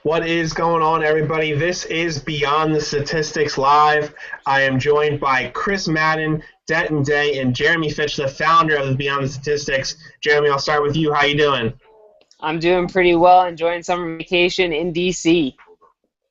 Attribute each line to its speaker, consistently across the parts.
Speaker 1: What is going on, everybody? This is Beyond the Statistics Live. I am joined by Chris Madden, Denton Day, and Jeremy Fitch, the founder of the Beyond the Statistics. Jeremy, I'll start with you. How you doing?
Speaker 2: I'm doing pretty well, enjoying summer vacation in D.C.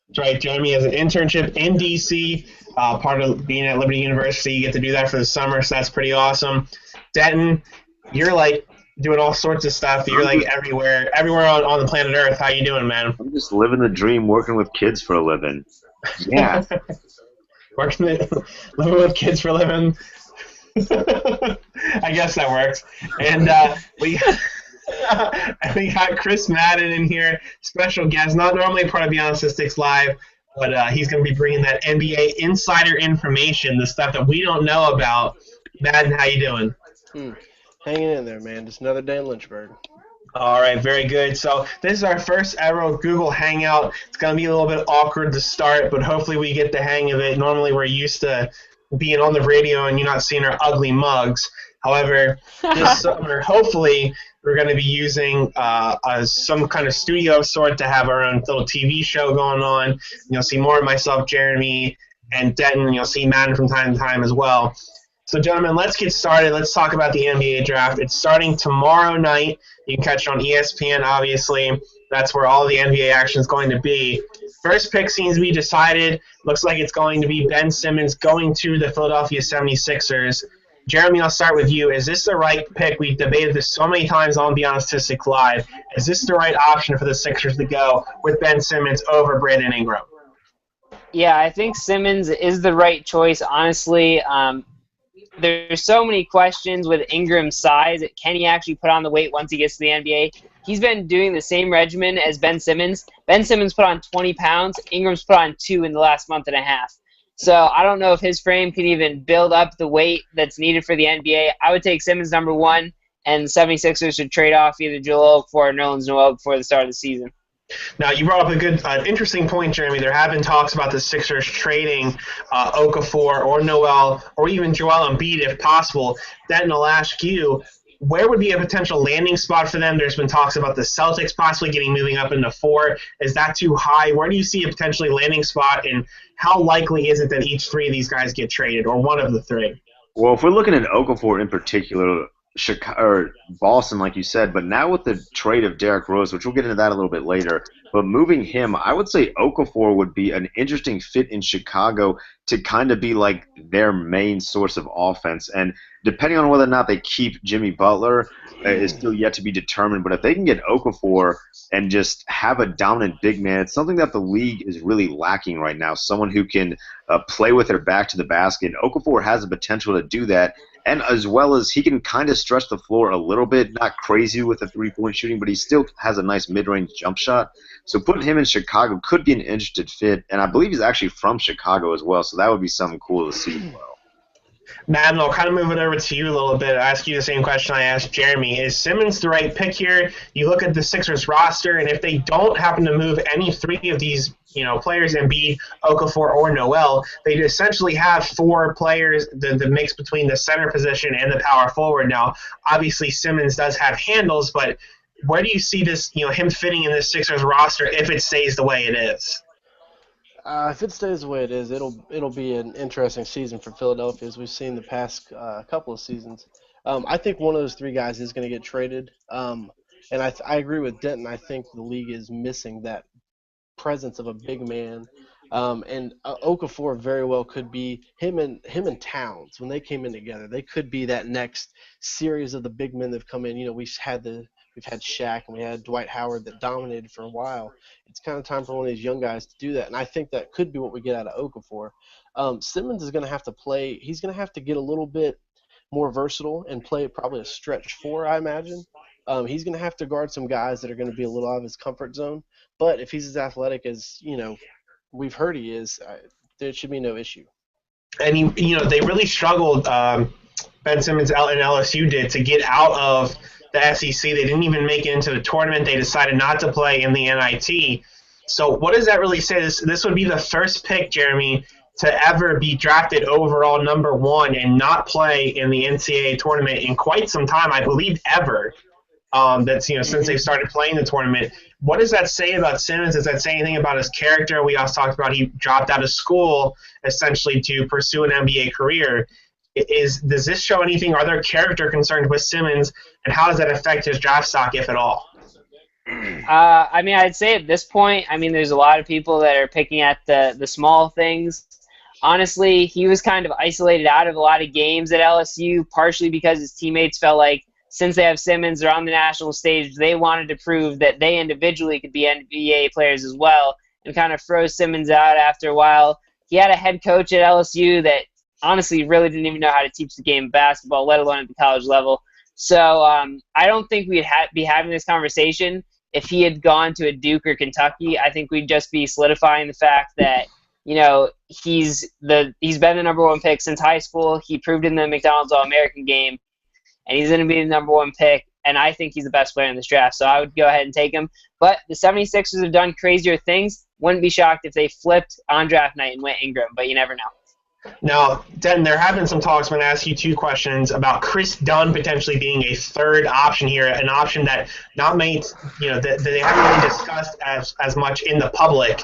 Speaker 1: That's right. Jeremy has an internship in D.C., part of being at Liberty University. You get to do that for the summer, so that's pretty awesome. Denton, you're like doing all sorts of stuff. You're like everywhere on the planet Earth. How you doing, man?
Speaker 3: I'm just living the dream, working with kids for a living. Yeah.
Speaker 1: Living with kids for a living. I guess that works. And we got Chris Madden in here, special guest, not normally part of Beyond Statistics Live, but he's going to be bringing that NBA insider information, the stuff that we don't know about. Madden, how you doing?
Speaker 4: Hanging in there, man. Just another day in Lynchburg.
Speaker 1: All right, very good. So this is our first ever Google Hangout. It's going to be a little bit awkward to start, but hopefully we get the hang of it. Normally we're used to being on the radio and you not seeing our ugly mugs. However, this summer, hopefully, we're going to be using some kind of studio of sort to have our own little TV show going on. You'll see more of myself, Jeremy, and Denton, and you'll see Madden from time to time as well. So, gentlemen, let's get started. Let's talk about the NBA draft. It's starting tomorrow night. You can catch it on ESPN, obviously. That's where all the NBA action is going to be. First pick seems to be decided. Looks like it's going to be Ben Simmons going to the Philadelphia 76ers. Jeremy, I'll start with you. Is this the right pick? We've debated this so many times on Beyond Statistics Live. Is this the right option for the Sixers to go with Ben Simmons over Brandon Ingram?
Speaker 2: Yeah, I think Simmons is the right choice, honestly. There's so many questions with Ingram's size. Can he actually put on the weight once he gets to the NBA? He's been doing the same regimen as Ben Simmons. Ben Simmons put on 20 pounds. Ingram's put on 2 in the last month and a half. So I don't know if his frame can even build up the weight that's needed for the NBA. I would take Simmons number 1, and the 76ers should trade off either Joel Okafor or Nerlens Noel before the start of the season.
Speaker 1: Now, you brought up a good, interesting point, Jeremy. There have been talks about the Sixers trading Okafor or Noel or even Joel Embiid if possible. Then I'll ask you, where would be a potential landing spot for them? There's been talks about the Celtics possibly moving up into 4. Is that too high? Where do you see a potentially landing spot, and how likely is it that each 3 of these guys get traded, or one of the 3?
Speaker 3: Well, if we're looking at Okafor in particular, Chicago, or Boston, like you said, but now with the trade of Derrick Rose, which we'll get into that a little bit later, but moving him, I would say Okafor would be an interesting fit in Chicago to kind of be like their main source of offense. And depending on whether or not they keep Jimmy Butler is still yet to be determined. But if they can get Okafor and just have a dominant big man, it's something that the league is really lacking right now, someone who can play with their back to the basket. Okafor has the potential to do that. And as well as he can kind of stretch the floor a little bit, not crazy with the three-point shooting, but he still has a nice mid-range jump shot. So putting him in Chicago could be an interesting fit, and I believe he's actually from Chicago as well, so that would be something cool to see as well.
Speaker 1: Madden, I'll kind of move it over to you a little bit. I ask you the same question I asked Jeremy. Is Simmons the right pick here? You look at the Sixers roster, and if they don't happen to move any 3 of these players, Embiid, Okafor, or Noel, they essentially have 4 players, the mix between the center position and the power forward. Now, obviously Simmons does have handles, but where do you see this, him fitting in this Sixers roster if it stays the way it is?
Speaker 4: If it stays the way it is, it'll be an interesting season for Philadelphia, as we've seen the past couple of seasons. I think one of those 3 guys is going to get traded, and I agree with Denton. I think the league is missing that presence of a big man, and Okafor very well could be him and Towns when they came in together. They could be that next series of the big men that've come in. We've had Shaq and we had Dwight Howard that dominated for a while. It's kind of time for one of these young guys to do that, and I think that could be what we get out of Okafor. Simmons is going to have to play. He's going to have to get a little bit more versatile and play probably a stretch 4, I imagine. He's going to have to guard some guys that are going to be a little out of his comfort zone. But if he's as athletic as we've heard he is, there should be no issue.
Speaker 1: And they really struggled. Ben Simmons and LSU did to get out of the SEC. They didn't even make it into the tournament. They decided not to play in the NIT. So what does that really say? This would be the first pick, Jeremy, to ever be drafted overall number 1 and not play in the NCAA tournament in quite some time, I believe ever. Since they've started playing the tournament. What does that say about Simmons? Does that say anything about his character? We also talked about he dropped out of school essentially to pursue an NBA career. Does this show anything? Are there character concerns with Simmons, and how does that affect his draft stock, if at all?
Speaker 2: I mean, I'd say at this point, I mean, there's a lot of people that are picking at the small things. Honestly, he was kind of isolated out of a lot of games at LSU, partially because his teammates felt like since they have Simmons, they're on the national stage, they wanted to prove that they individually could be NBA players as well, and kind of froze Simmons out after a while. He had a head coach at LSU that honestly really didn't even know how to teach the game of basketball, let alone at the college level. So I don't think we'd be having this conversation if he had gone to a Duke or Kentucky. I think we'd just be solidifying the fact that, you know, he's been the number one pick since high school. He proved in the McDonald's All-American game, and he's going to be the number one pick, and I think he's the best player in this draft, so I would go ahead and take him. But the 76ers have done crazier things. Wouldn't be shocked if they flipped on draft night and went Ingram, but you never know.
Speaker 1: Now, Denton, there have been some talks. I'm going to ask you two questions about Chris Dunn potentially being a third option here, an option that not many, that they haven't really discussed as much in the public,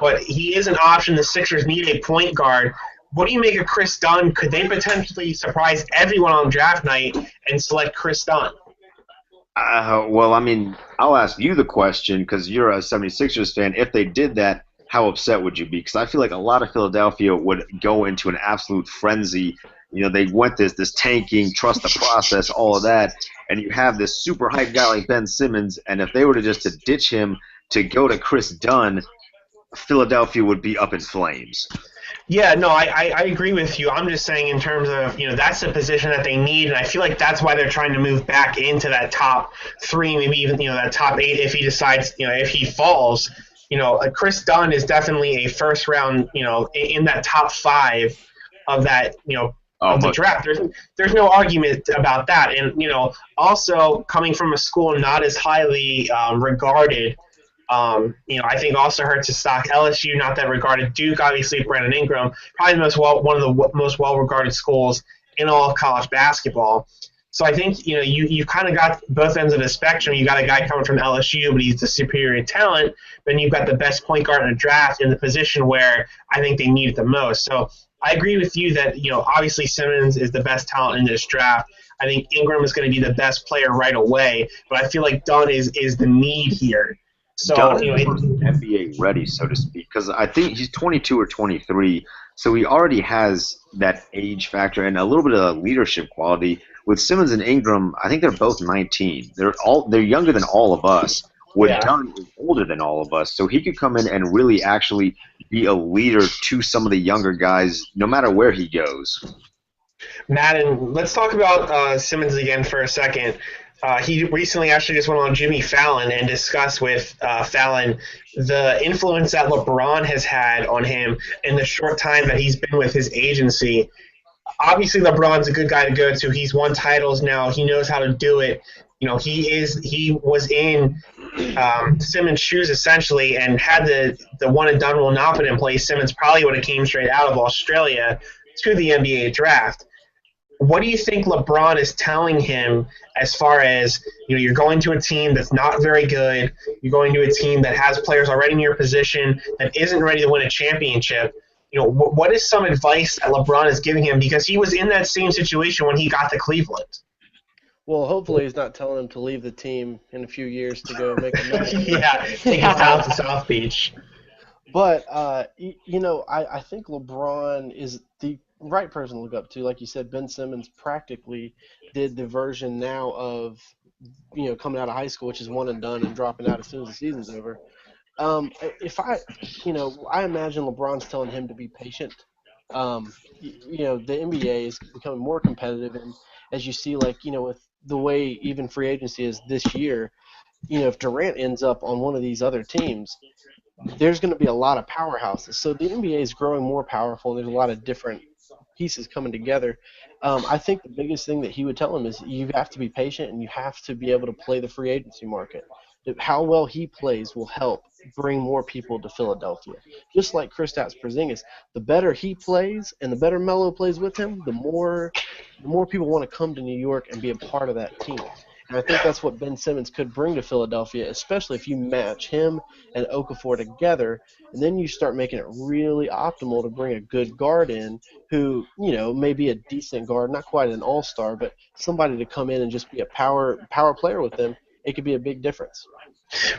Speaker 1: but he is an option. The Sixers need a point guard. What do you make of Chris Dunn? Could they potentially surprise everyone on draft night and select Chris Dunn?
Speaker 3: Well, I mean, I'll ask you the question because you're a 76ers fan. If they did that, how upset would you be? Because I feel like a lot of Philadelphia would go into an absolute frenzy. They went this tanking, trust the process, all of that, and you have this super hype guy like Ben Simmons, and if they were to ditch him to go to Chris Dunn, Philadelphia would be up in flames.
Speaker 1: Yeah, no, I agree with you. I'm just saying in terms of, that's the position that they need, and I feel like that's why they're trying to move back into that top 3, maybe even, that top 8 if he decides, if he falls. Chris Dunn is definitely a first round, in that top 5 of that, of the draft. There's no argument about that. And, also coming from a school not as highly regarded, I think also hurts his stock. LSU, not that regarded. Duke, obviously, Brandon Ingram, probably one of the most well-regarded schools in all of college basketball. So I think, you've kind of got both ends of the spectrum. You got a guy coming from LSU, but he's the superior talent. Then you've got the best point guard in the draft in the position where I think they need it the most. So I agree with you that, obviously Simmons is the best talent in this draft. I think Ingram is going to be the best player right away, but I feel like Dunn is the need here. So
Speaker 3: Dunn is NBA ready, so to speak, because I think he's 22 or 23, so he already has that age factor and a little bit of leadership quality. With Simmons and Ingram, I think they're both 19. They're younger than all of us. Dunn is older than all of us, so he could come in and really actually be a leader to some of the younger guys, no matter where he goes.
Speaker 1: Madden, let's talk about Simmons again for a second. He recently actually just went on Jimmy Fallon and discussed with Fallon the influence that LeBron has had on him in the short time that he's been with his agency. Obviously, LeBron's a good guy to go to. He's won titles now. He knows how to do it. He was in Simmons' shoes essentially, and had the one and done rule not been in place, Simmons probably would have came straight out of Australia to the NBA draft. What do you think LeBron is telling him as far as, you're going to a team that's not very good, you're going to a team that has players already in your position that isn't ready to win a championship? What is some advice that LeBron is giving him? Because he was in that same situation when he got to Cleveland.
Speaker 4: Well, hopefully he's not telling him to leave the team in a few years to go make a mess.
Speaker 1: Yeah, take us down to South Beach.
Speaker 4: But, I think LeBron is the right person to look up to. Like you said, Ben Simmons practically did the version now of, coming out of high school, which is one and done and dropping out as soon as the season's over. I imagine LeBron's telling him to be patient. The NBA is becoming more competitive, and as you see, with the way even free agency is this year, if Durant ends up on one of these other teams, there's going to be a lot of powerhouses. So the NBA is growing more powerful, and there's a lot of different pieces coming together. I think the biggest thing that he would tell him is you have to be patient, and you have to be able to play the free agency market. How well he plays will help bring more people to Philadelphia. Just like Kristaps Porzingis, the better he plays and the better Melo plays with him, the more people want to come to New York and be a part of that team. And I think that's what Ben Simmons could bring to Philadelphia, especially if you match him and Okafor together, and then you start making it really optimal to bring a good guard in who, may be a decent guard, not quite an all-star, but somebody to come in and just be a power player with them. It could be a big difference.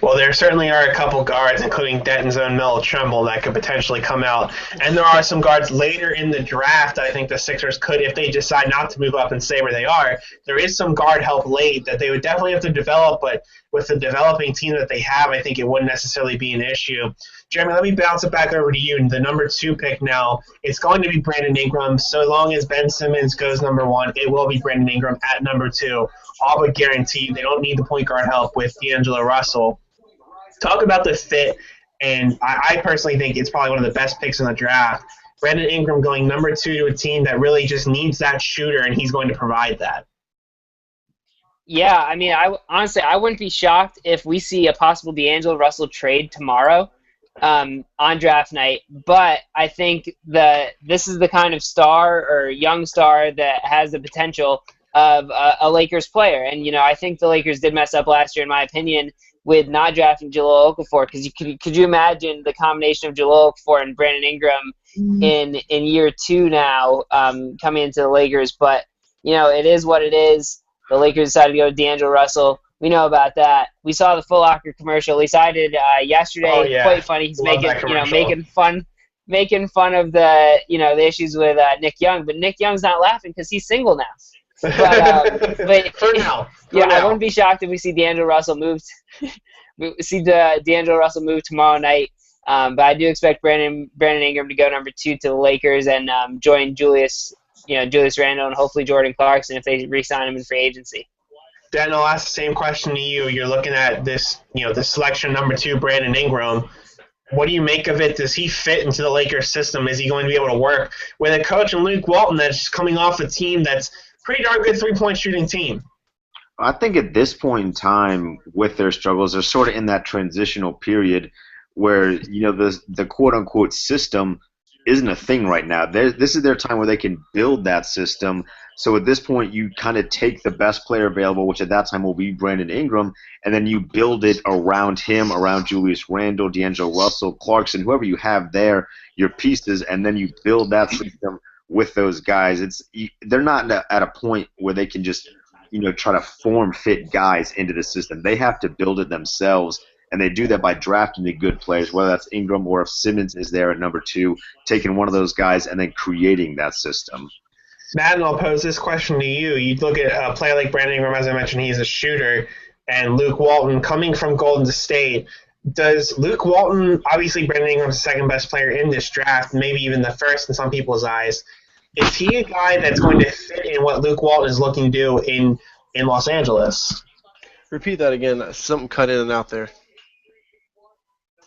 Speaker 1: Well, there certainly are a couple guards, including Denton's own Mel Trimble, that could potentially come out. And there are some guards later in the draft that I think the Sixers could, if they decide not to move up and stay where they are. There is some guard help late that they would definitely have to develop, but with the developing team that they have, I think it wouldn't necessarily be an issue. Jeremy, let me bounce it back over to you. The number 2 pick now, it's going to be Brandon Ingram. So long as Ben Simmons goes number 1, it will be Brandon Ingram at number 2. All but guaranteed. They don't need the point guard help with D'Angelo Russell. Talk about the fit, and I personally think it's probably one of the best picks in the draft. Brandon Ingram going number 2 to a team that really just needs that shooter, and he's going to provide that.
Speaker 2: Yeah, I mean, honestly, I wouldn't be shocked if we see a possible D'Angelo Russell trade tomorrow on draft night. But I think this is the kind of star or young star that has the potential of a Lakers player. And, I think the Lakers did mess up last year, in my opinion, with not drafting Jahlil Okafor, because could you imagine the combination of Jahlil Okafor and Brandon Ingram in year 2 now coming into the Lakers? But, it is what it is. The Lakers decided to go with D'Angelo Russell. We know about that. We saw the Foot Locker commercial. At least I did yesterday.
Speaker 1: Oh, yeah.
Speaker 2: Quite funny. He's
Speaker 1: Love
Speaker 2: making fun of the the issues with Nick Young, but Nick Young's not laughing because he's single now. But
Speaker 1: For now.
Speaker 2: I wouldn't be shocked if we see D'Angelo Russell move. D'Angelo Russell move tomorrow night. But I do expect Brandon Ingram to go number 2 to the Lakers and join Julius Randle and hopefully Jordan Clarkson if they re-sign him in free agency.
Speaker 1: Dan, I'll ask the same question to you. You're looking at this, the selection number 2, Brandon Ingram. What do you make of it? Does he fit into the Lakers system? Is he going to be able to work with a coach in Luke Walton that's coming off a team that's pretty darn good three-point shooting team?
Speaker 3: I think at this point in time, with their struggles, they're sort of in that transitional period where, the quote-unquote system isn't a thing right now. This is their time where they can build that system. So at this point, you kind of take the best player available, which at that time will be Brandon Ingram, and then you build it around him, around Julius Randle, D'Angelo Russell, Clarkson, whoever you have there, your pieces, and then you build that system with those guys. They're not at a point where they can just try to form fit guys into the system. They have to build it themselves, and they do that by drafting the good players, whether that's Ingram or if Simmons is there at number 2, taking one of those guys and then creating that system.
Speaker 1: Madden, I'll pose this question to you. You look at a player like Brandon Ingram, as I mentioned, he's a shooter, and Luke Walton coming from Golden State. Does Luke Walton, obviously Brandon Ingram's the second best player in this draft, maybe even the first in some people's eyes. Is he a guy that's going to fit in what Luke Walton is looking to do in Los Angeles?
Speaker 4: Repeat that again. Something cut in and out there.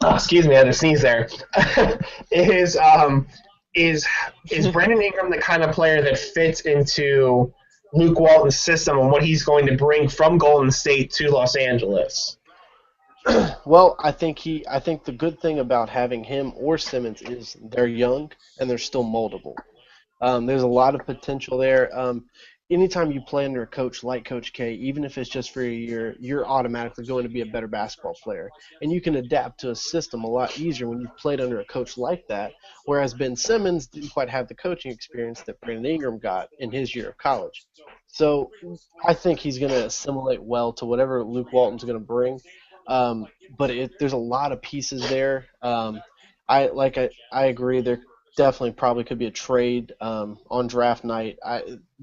Speaker 1: Oh, excuse me, I had to sneeze there. Is Brandon Ingram the kind of player that fits into Luke Walton's system and what he's going to bring from Golden State to Los Angeles?
Speaker 4: Well, I think the good thing about having him or Simmons is they're young and they're still moldable. There's a lot of potential there. Anytime you play under a coach like Coach K, even if it's just for a year, you're automatically going to be a better basketball player. And you can adapt to a system a lot easier when you've played under a coach like that, whereas Ben Simmons didn't quite have the coaching experience that Brandon Ingram got in his year of college. So I think he's going to assimilate well to whatever Luke Walton's going to bring. But there's a lot of pieces there. I agree. There definitely probably could be a trade on draft night.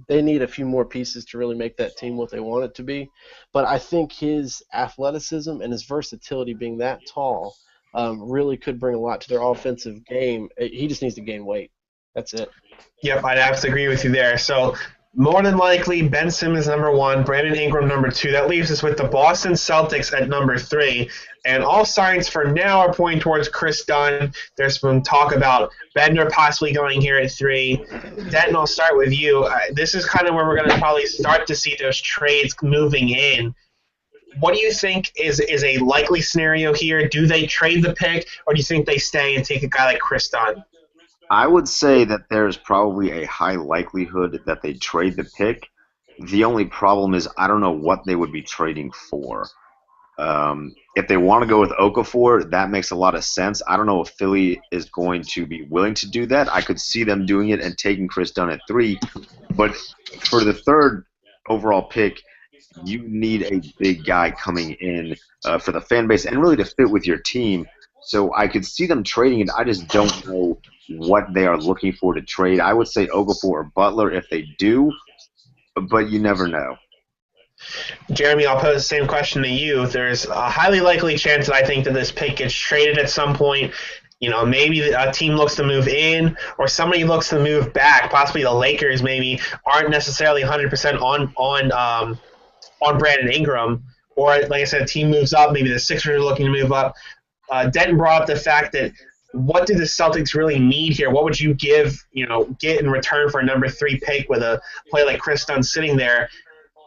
Speaker 4: They need a few more pieces to really make that team what they want it to be. But I think his athleticism and his versatility, being that tall, really could bring a lot to their offensive game. He just needs to gain weight. That's it.
Speaker 1: Yep, I'd have to agree with you there. So more than likely, Ben Simmons number 1, Brandon Ingram number 2. That leaves us with the Boston Celtics at number 3. And all signs for now are pointing towards Chris Dunn. There's been talk about Bednar possibly going here at 3. Denton, I'll start with you. This is kind of where we're going to probably start to see those trades moving in. What do you think is a likely scenario here? Do they trade the pick, or do you think they stay and take a guy like Chris Dunn?
Speaker 3: I would say that there's probably a high likelihood that they trade the pick. The only problem is I don't know what they would be trading for. If they want to go with Okafor, that makes a lot of sense. I don't know if Philly is going to be willing to do that. I could see them doing it and taking Chris Dunn at 3. But for the third overall pick, you need a big guy coming in for the fan base and really to fit with your team. So I could see them trading it. I just don't know what they are looking for to trade. I would say Okafor or Butler if they do, but you never know.
Speaker 1: Jeremy, I'll pose the same question to you. There's a highly likely chance that I think that this pick gets traded at some point. Maybe a team looks to move in or somebody looks to move back. Possibly the Lakers maybe aren't necessarily 100% on Brandon Ingram. Or, like I said, a team moves up. Maybe the Sixers are looking to move up. Denton brought up the fact that what do the Celtics really need here? What would you get in return for a number 3 pick with a player like Chris Dunn sitting there?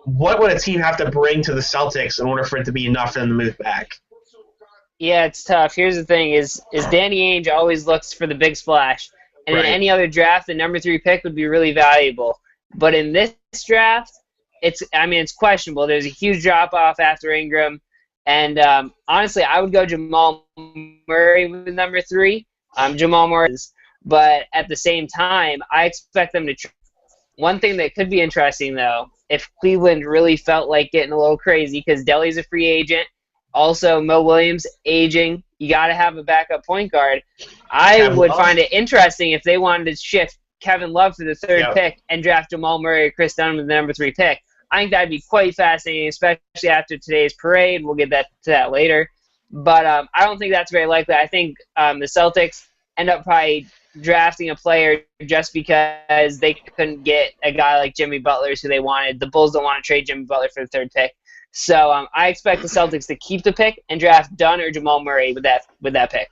Speaker 1: What would a team have to bring to the Celtics in order for it to be enough for them to move back?
Speaker 2: Yeah, it's tough. Here's the thing: is Danny Ainge always looks for the big splash, and in any other draft, the number 3 pick would be really valuable. But in this draft, it's questionable. There's a huge drop off after Ingram, and honestly, I would go Jamal Murray with number 3. Jamal Murray, but at the same time, I expect them to. One thing that could be interesting though, if Cleveland really felt like getting a little crazy, because Delly's a free agent. Also, Mo Williams aging. You got to have a backup point guard. I would find it interesting if they wanted to shift Kevin Love for the 3rd pick and draft Jamal Murray or Chris Dunn with the number 3 pick. I think that'd be quite fascinating, especially after today's parade. We'll get to that later. But I don't think that's very likely. I think the Celtics end up probably drafting a player just because they couldn't get a guy like Jimmy Butler who they wanted. The Bulls don't want to trade Jimmy Butler for the 3rd pick. So I expect the Celtics to keep the pick and draft Dunn or Jamal Murray with that pick.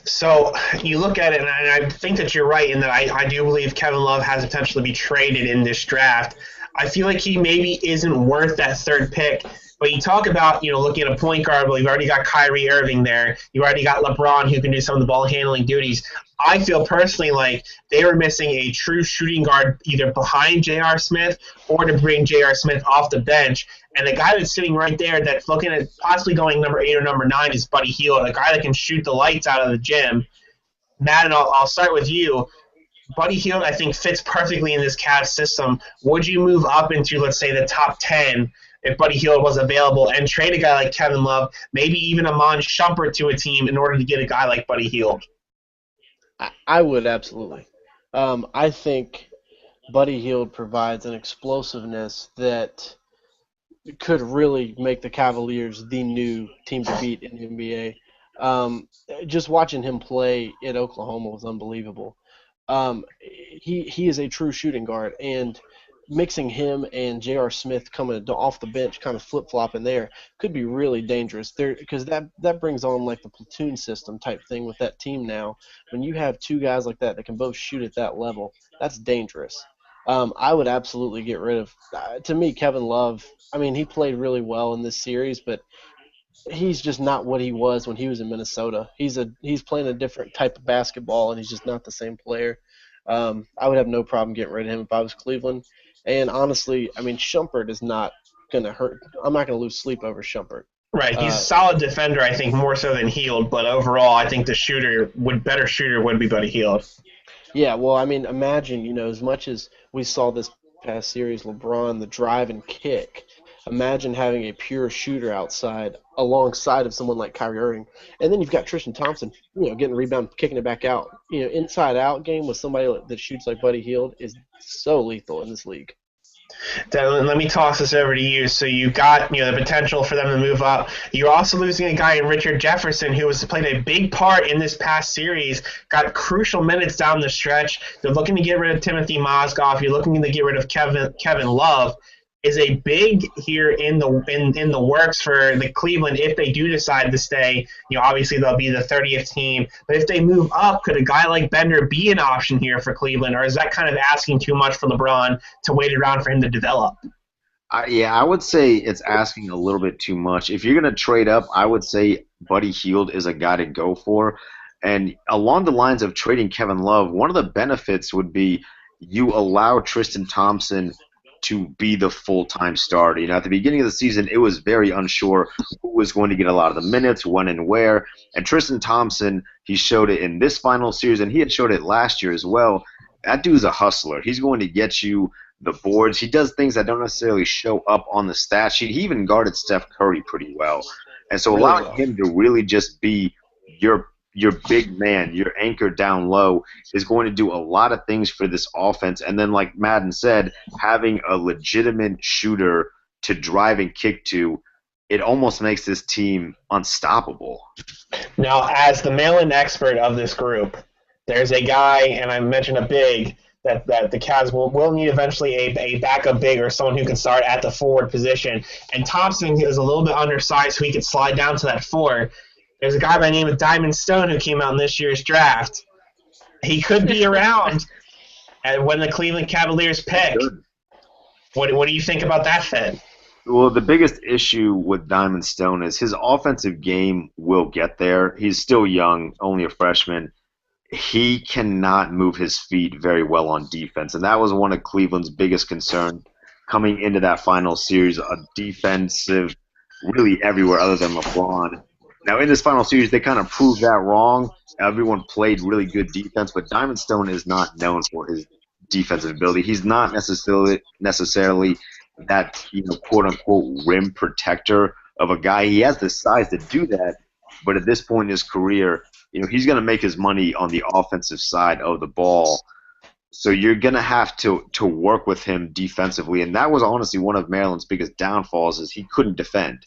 Speaker 1: So you look at it, and I think that you're right in that I do believe Kevin Love has potential to be traded in this draft. I feel like he maybe isn't worth that 3rd pick. But you talk about, looking at a point guard, well, you've already got Kyrie Irving there. You already got LeBron who can do some of the ball handling duties. I feel personally like they were missing a true shooting guard either behind J.R. Smith or to bring J.R. Smith off the bench. And the guy that's sitting right there that's looking at possibly going number 8 or number 9 is Buddy Hield, a guy that can shoot the lights out of the gym. Madden, I'll start with you. Buddy Hield, I think, fits perfectly in this Cavs system. Would you move up into, let's say, the top 10 if Buddy Hield was available and trade a guy like Kevin Love, maybe even Iman Shumpert to a team in order to get a guy like Buddy Hield?
Speaker 4: I would, absolutely. I think Buddy Hield provides an explosiveness that could really make the Cavaliers the new team to beat in the NBA. Just watching him play in Oklahoma was unbelievable. He is a true shooting guard, and mixing him and J.R. Smith coming off the bench, kind of flip-flopping there, could be really dangerous. Because that brings on like the platoon system type thing with that team now. When you have 2 guys like that can both shoot at that level, that's dangerous. I would absolutely get rid of. To me, Kevin Love. I mean, he played really well in this series, but he's just not what he was when he was in Minnesota. He's playing a different type of basketball, and he's just not the same player. I would have no problem getting rid of him if I was Cleveland. And honestly, I mean, Shumpert is not going to hurt. I'm not going to lose sleep over Shumpert.
Speaker 1: Right, he's a solid defender, I think, more so than Hield. But overall, I think the better shooter would be Buddy Hield.
Speaker 4: Yeah, well, I mean, imagine, as much as we saw this past series, LeBron, the drive and kick, imagine having a pure shooter outside alongside of someone like Kyrie Irving. And then you've got Tristan Thompson, getting a rebound, kicking it back out. Inside-out game with somebody that shoots like Buddy Hield is so lethal in this league.
Speaker 1: Then let me toss this over to you. So you got the potential for them to move up. You're also losing a guy in Richard Jefferson who has played a big part in this past series, got crucial minutes down the stretch. They're looking to get rid of Timothy Mozgov. You're looking to get rid of Kevin Love. Is a big here in the works for the Cleveland if they do decide to stay. Obviously they'll be the 30th team. But if they move up, could a guy like Bender be an option here for Cleveland, or is that kind of asking too much for LeBron to wait around for him to develop?
Speaker 3: I would say it's asking a little bit too much. If you're going to trade up, I would say Buddy Hield is a guy to go for. And along the lines of trading Kevin Love, one of the benefits would be you allow Tristan Thompson to be the full-time starter. You know, at the beginning of the season, it was very unsure who was going to get a lot of the minutes, when and where. And Tristan Thompson, he showed it in this final series, and he had showed it last year as well. That dude's a hustler. He's going to get you the boards. He does things that don't necessarily show up on the stat sheet. He even guarded Steph Curry pretty well. And so allowing him to really just be your big man, your anchor down low, is going to do a lot of things for this offense. And then, like Madden said, having a legitimate shooter to drive and kick to, it almost makes this team unstoppable.
Speaker 1: Now, as the mail-in expert of this group, there's a guy, and I mentioned a big, that the Cavs will need eventually a backup big or someone who can start at the forward position. And Thompson is a little bit undersized, so he could slide down to that 4. There's a guy by the name of Diamond Stone who came out in this year's draft. He could be around when the Cleveland Cavaliers pick. What do you think about that fit?
Speaker 3: Well, the biggest issue with Diamond Stone is his offensive game will get there. He's still young, only a freshman. He cannot move his feet very well on defense, and that was one of Cleveland's biggest concerns coming into that final series, a defensive really everywhere other than LeBron. Now, in this final series, they kind of proved that wrong. Everyone played really good defense, but Diamond Stone is not known for his defensive ability. He's not necessarily that, quote-unquote rim protector of a guy. He has the size to do that, but at this point in his career, he's going to make his money on the offensive side of the ball. So you're going to have to work with him defensively, and that was honestly one of Maryland's biggest downfalls, is he couldn't defend.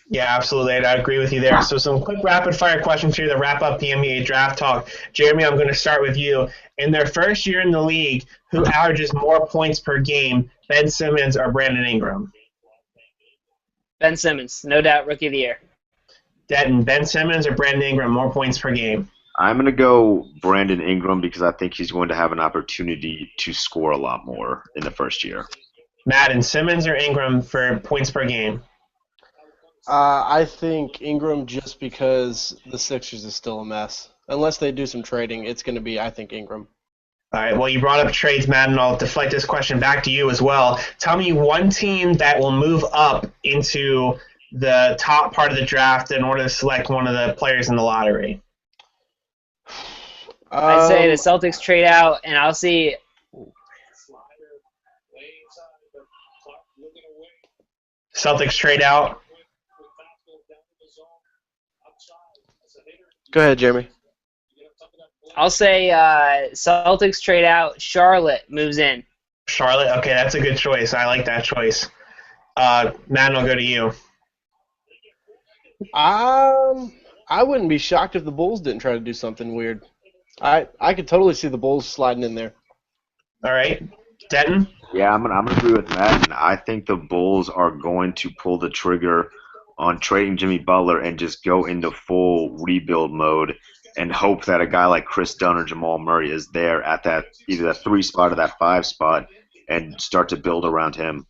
Speaker 1: Yeah, absolutely. I agree with you there. So some quick rapid-fire questions here to wrap up the NBA draft talk. Jeremy, I'm going to start with you. In their first year in the league, who averages more points per game, Ben Simmons or Brandon Ingram?
Speaker 2: Ben Simmons, no doubt, Rookie of the Year.
Speaker 1: Denton, Ben Simmons or Brandon Ingram, more points per game?
Speaker 3: I'm going to go Brandon Ingram because I think he's going to have an opportunity to score a lot more in the first year.
Speaker 1: Madden, Simmons or Ingram for points per game?
Speaker 4: I think Ingram, just because the Sixers is still a mess. Unless they do some trading, it's going to be, I think, Ingram.
Speaker 1: All right, well, you brought up trades, Madden. I'll deflect this question back to you as well. Tell me one team that will move up into the top part of the draft in order to select one of the players in the lottery.
Speaker 2: I'd say the Celtics trade out, and I'll see.
Speaker 1: Celtics trade out.
Speaker 4: Go ahead, Jeremy.
Speaker 2: I'll say Celtics trade out. Charlotte moves in.
Speaker 1: Charlotte? Okay, that's a good choice. I like that choice. Madden, I'll go to you.
Speaker 4: I wouldn't be shocked if the Bulls didn't try to do something weird. I could totally see the Bulls sliding in there.
Speaker 1: All right. Denton?
Speaker 3: Yeah, I'm gonna agree with Madden. I think the Bulls are going to pull the trigger on trading Jimmy Butler and just go into full rebuild mode and hope that a guy like Chris Dunn or Jamal Murray is there at that either that 3 spot or that 5 spot and start to build around him.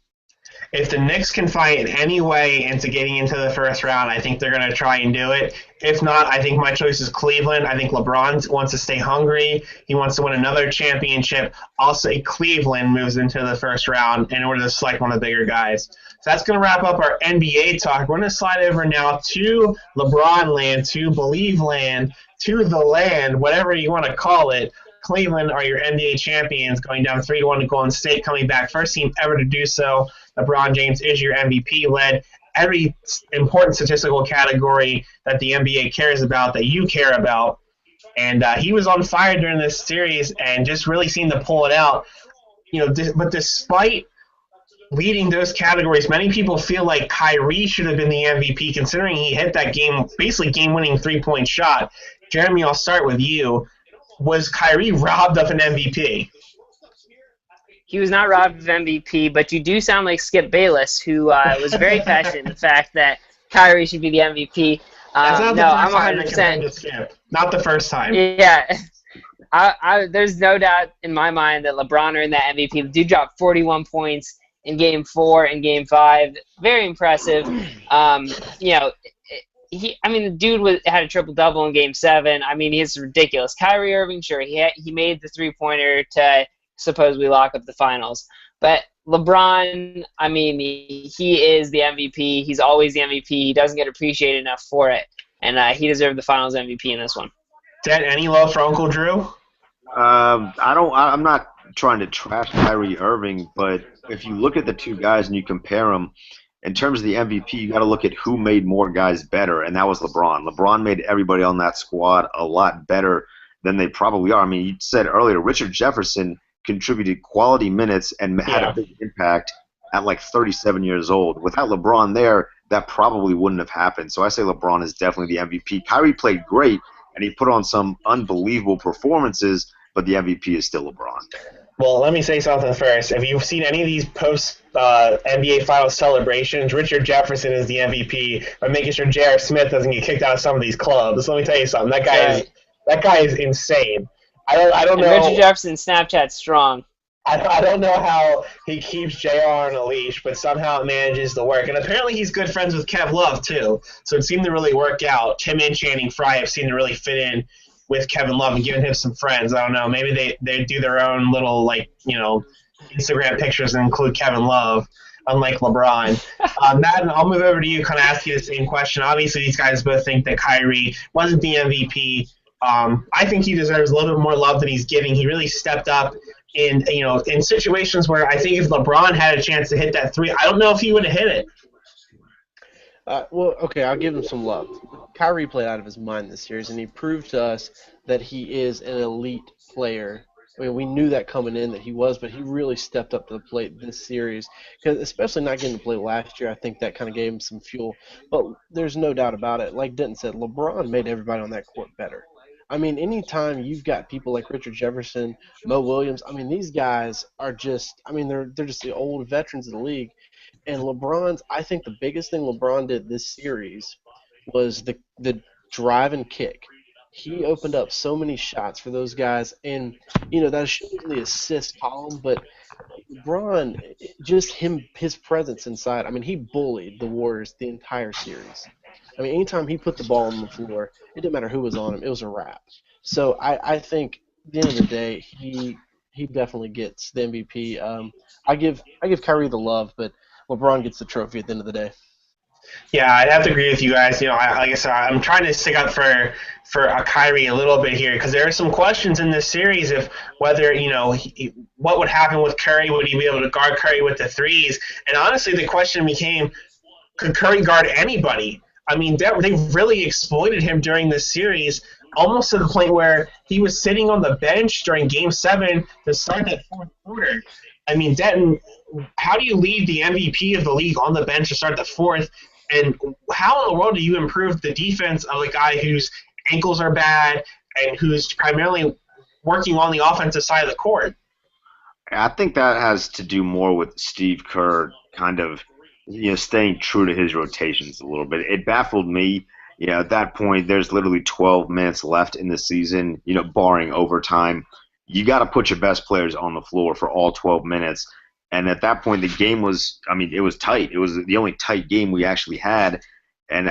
Speaker 1: If the Knicks can find any way into getting into the first round, I think they're going to try and do it. If not, I think my choice is Cleveland. I think LeBron wants to stay hungry. He wants to win another championship. I'll say Cleveland moves into the first round in order to select one of the bigger guys. So that's going to wrap up our NBA talk. We're going to slide over now to LeBron land, to Believe land, to the land, whatever you want to call it. Cleveland are your NBA champions, going down 3-1 to Golden State, coming back first team ever to do so. LeBron James is your MVP, led every important statistical category that the NBA cares about, that you care about. And he was on fire during this series and just really seemed to pull it out. But despite leading those categories, many people feel like Kyrie should have been the MVP, considering he hit that game-winning 3-point shot. Jeremy, I'll start with you. Was Kyrie robbed of an MVP?
Speaker 2: He was not robbed of MVP, but you do sound like Skip Bayless, who was very passionate in the fact that Kyrie should be the MVP.
Speaker 1: I'm
Speaker 2: 100%.
Speaker 1: Skip. Not the first time.
Speaker 2: Yeah. There's no doubt in my mind that LeBron earned that MVP. The dude dropped 41 points in Game 4 and Game 5. Very impressive. The dude had a triple-double in Game 7. I mean, he's ridiculous. Kyrie Irving, sure, he made the three-pointer to supposedly lock up the finals. But LeBron, I mean, he is the MVP. He's always the MVP. He doesn't get appreciated enough for it, and he deserved the Finals MVP in this one.
Speaker 1: Dad, any love for Uncle Drew?
Speaker 3: I'm not trying to trash Kyrie Irving, but if you look at the two guys and you compare them, in terms of the MVP, you got to look at who made more guys better, and that was LeBron. LeBron made everybody on that squad a lot better than they probably are. I mean, you said earlier, Richard Jefferson contributed quality minutes and had a big impact at like 37 years old. Without LeBron there, that probably wouldn't have happened. So I say LeBron is definitely the MVP. Kyrie played great, and he put on some unbelievable performances, but the MVP is still LeBron.
Speaker 1: Well, let me say something first. If you've seen any of these post-NBA Finals celebrations, Richard Jefferson is the MVP by making sure J.R. Smith doesn't get kicked out of some of these clubs. Let me tell you something. That guy is insane. I don't know.
Speaker 2: Richard Jefferson's Snapchat's strong.
Speaker 1: I don't know how he keeps JR on a leash, but somehow it manages to work. And apparently he's good friends with Kev Love, too. So it seemed to really work out. Him and Channing Frye have seemed to really fit in with Kevin Love and giving him some friends. I don't know. Maybe they do their own little, Instagram pictures and include Kevin Love, unlike LeBron. Madden, I'll move over to you, kind of ask you the same question. Obviously, these guys both think that Kyrie wasn't the MVP. I think he deserves a little bit more love than he's getting. He really stepped up in situations where I think if LeBron had a chance to hit that three, I don't know if he would have hit it.
Speaker 4: Well, okay, I'll give him some love. Kyrie played out of his mind this series, and he proved to us that he is an elite player. I mean, we knew that coming in that he was, but he really stepped up to the plate this series, because especially not getting to play last year, I think that kind of gave him some fuel. But there's no doubt about it. Like Denton said, LeBron made everybody on that court better. I mean, anytime you've got people like Richard Jefferson, Mo Williams, I mean, these guys are just, I mean, they're just the old veterans of the league. And I think the biggest thing LeBron did this series was the drive and kick. He opened up so many shots for those guys, and that shows in the assist column. But LeBron, just his presence inside. I mean, he bullied the Warriors the entire series. I mean, anytime he put the ball on the floor, it didn't matter who was on him. It was a wrap. So I think at the end of the day, he definitely gets the MVP. I give Kyrie the love, but LeBron gets the trophy at the end of the day.
Speaker 1: Yeah, I'd have to agree with you guys. Like I said, I'm trying to stick up for a Kyrie a little bit here, because there are some questions in this series of whether what would happen with Curry. Would he be able to guard Curry with the threes? And honestly, the question became, could Curry guard anybody? I mean, they really exploited him during this series, almost to the point where he was sitting on the bench during Game 7 to start that fourth quarter. I mean, Denton, how do you leave the MVP of the league on the bench to start the fourth? And how in the world do you improve the defense of a guy whose ankles are bad and who's primarily working on the offensive side of the court?
Speaker 3: I think that has to do more with Steve Kerr kind of staying true to his rotations a little bit. It baffled me. At that point, there's literally 12 minutes left in the season, barring overtime. You got to put your best players on the floor for all 12 minutes. And at that point, the game was, it was tight. It was the only tight game we actually had. And,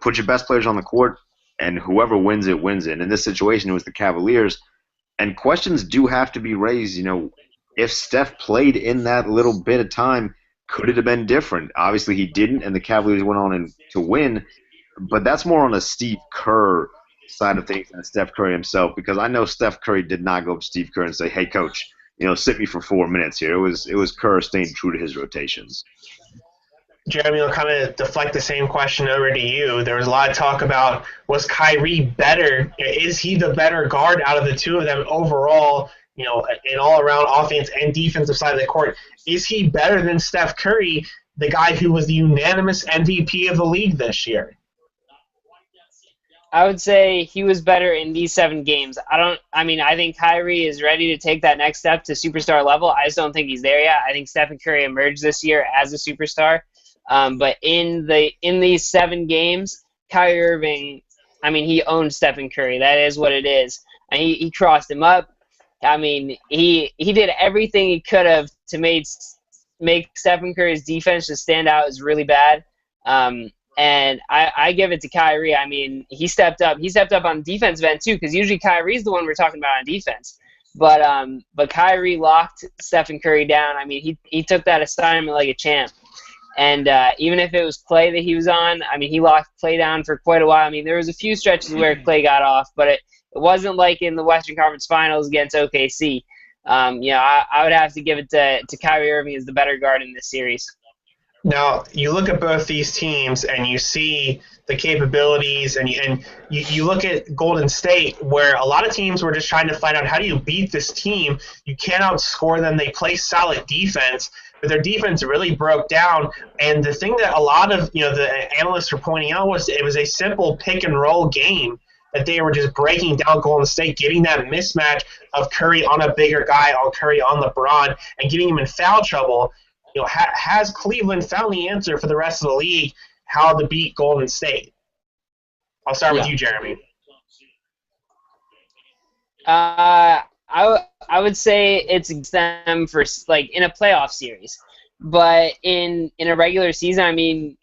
Speaker 3: put your best players on the court, and whoever wins it, wins it. And in this situation, it was the Cavaliers. And questions do have to be raised. If Steph played in that little bit of time, could it have been different? Obviously, he didn't, and the Cavaliers went on to win. But that's more on a Steve Kerr side of things than Steph Curry himself, because I know Steph Curry did not go up to Steve Kerr and say, "Hey, coach, sit me for 4 minutes here." It was Kerr staying true to his rotations.
Speaker 1: Jeremy, I'll kind of deflect the same question over to you. There was a lot of talk about, was Kyrie better? Is he the better guard out of the two of them overall, in all-around offense and defensive side of the court? Is he better than Steph Curry, the guy who was the unanimous MVP of the league this year?
Speaker 2: I would say he was better in these 7 games. I think Kyrie is ready to take that next step to superstar level. I just don't think he's there yet. I think Stephen Curry emerged this year as a superstar. But in these 7 games, Kyrie Irving, he owned Stephen Curry. That is what it is. And he crossed him up. He did everything he could have to make Stephen Curry's defense just stand out as really bad. And I give it to Kyrie. He stepped up. He stepped up on the defensive end too, because usually Kyrie's the one we're talking about on defense. But Kyrie locked Stephen Curry down. I mean, he took that assignment like a champ. And even if it was Clay that he was on, I mean, he locked Clay down for quite a while. I mean, there was a few stretches where Clay got off, but it wasn't like in the Western Conference Finals against OKC. I would have to give it to Kyrie Irving as the better guard in this series.
Speaker 1: Now, you look at both these teams and you see the capabilities, and you look at Golden State, where a lot of teams were just trying to find out, how do you beat this team? You can't outscore them. They play solid defense, but their defense really broke down. And the thing that a lot of the analysts were pointing out was it was a simple pick-and-roll game that they were just breaking down Golden State, getting that mismatch of Curry on a bigger guy, on Curry on LeBron, and getting him in foul trouble. Has Cleveland found the answer for the rest of the league how to beat Golden State? I'll start with you, Jeremy.
Speaker 2: I would say it's them for in a playoff series, but in a regular season, I mean,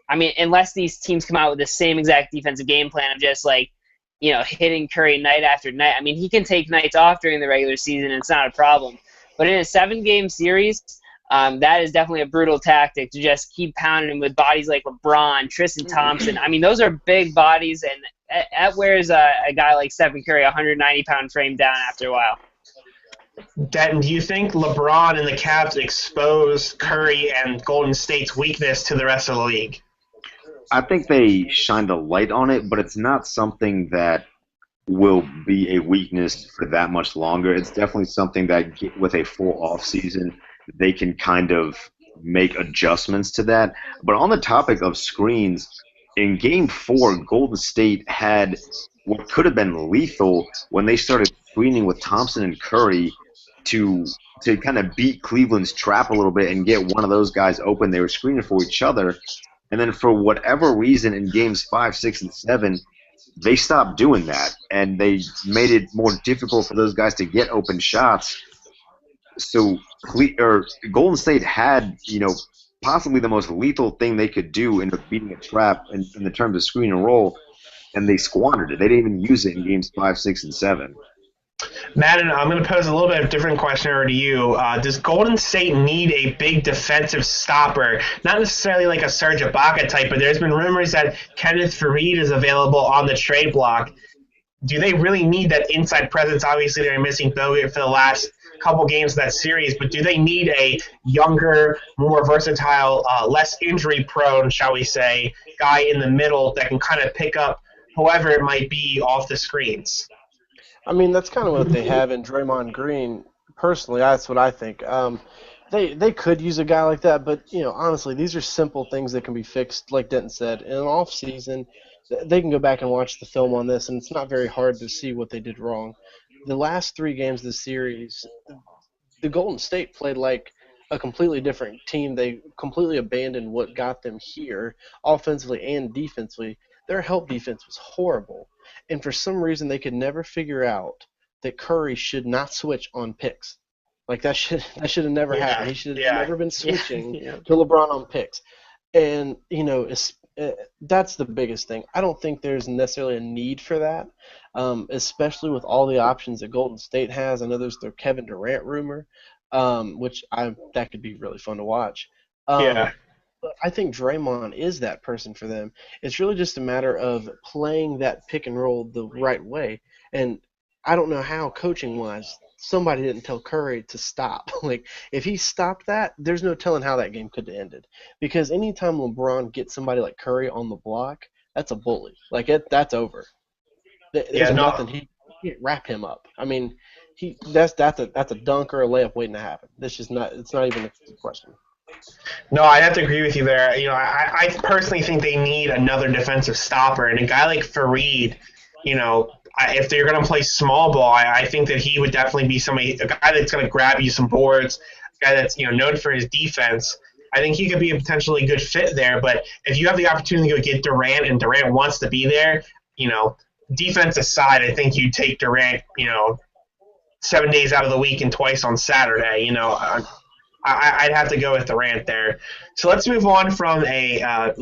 Speaker 2: unless these teams come out with the same exact defensive game plan of just hitting Curry night after night. I mean, he can take nights off during the regular season, and it's not a problem. But in a 7-game series, that is definitely a brutal tactic to just keep pounding him with bodies like LeBron, Tristan Thompson. I mean, those are big bodies, and that wears a guy like Stephen Curry, a 190-pound frame down after a while.
Speaker 1: Denton, do you think LeBron and the Cavs expose Curry and Golden State's weakness to the rest of the league?
Speaker 3: I think they shined a light on it, but it's not something that will be a weakness for that much longer. It's definitely something that, with a full off season, they can kind of make adjustments to that. But on the topic of screens, in Game 4, Golden State had what could have been lethal when they started screening with Thompson and Curry to kind of beat Cleveland's trap a little bit and get one of those guys open. They were screening for each other. And then for whatever reason in Games 5, 6, and 7, they stopped doing that, and they made it more difficult for those guys to get open shots. So Golden State had, possibly the most lethal thing they could do in beating a trap in the terms of screen and roll, and they squandered it. They didn't even use it in Games 5, 6, and 7.
Speaker 1: Madden, I'm going to pose a little bit of a different question over to you. Does Golden State need a big defensive stopper? Not necessarily like a Serge Ibaka type, but there's been rumors that Kenneth Faried is available on the trade block. Do they really need that inside presence? Obviously, they're missing Bogut for the last couple games of that series, but do they need a younger, more versatile, less injury-prone, shall we say, guy in the middle that can kind of pick up whoever it might be off the screens?
Speaker 4: I mean, that's kind of what they have in Draymond Green. Personally, that's what I think. They could use a guy like that, but honestly, these are simple things that can be fixed. Like Denton said, in an off season, they can go back and watch the film on this, and it's not very hard to see what they did wrong. The last 3 games of the series, the Golden State played like a completely different team. They completely abandoned what got them here, offensively and defensively. Their help defense was horrible. And for some reason, they could never figure out that Curry should not switch on picks. Like, that should have never happened. He should have never been switching to LeBron on picks. And, that's the biggest thing. I don't think there's necessarily a need for that, especially with all the options that Golden State has. I know there's the Kevin Durant rumor, that could be really fun to watch. But I think Draymond is that person for them. It's really just a matter of playing that pick and roll the right way. And I don't know how, coaching-wise, somebody didn't tell Curry to stop. Like, if he stopped that, there's no telling how that game could have ended. Because anytime LeBron gets somebody like Curry on the block, that's a bully. Like, that's over. There's nothing. He can't wrap him up. I mean, that's a dunk or a layup waiting to happen. It's not even a question.
Speaker 1: No, I have to agree with you there. I personally think they need another defensive stopper, and a guy like Faried, if they're going to play small ball, I think that he would definitely be a guy that's going to grab you some boards, a guy that's known for his defense. I think he could be a potentially good fit there. But if you have the opportunity to go get Durant, and Durant wants to be there, defense aside, I think you take Durant, 7 days out of the week and twice on Saturday. I'd have to go with Durant there. So let's move on from a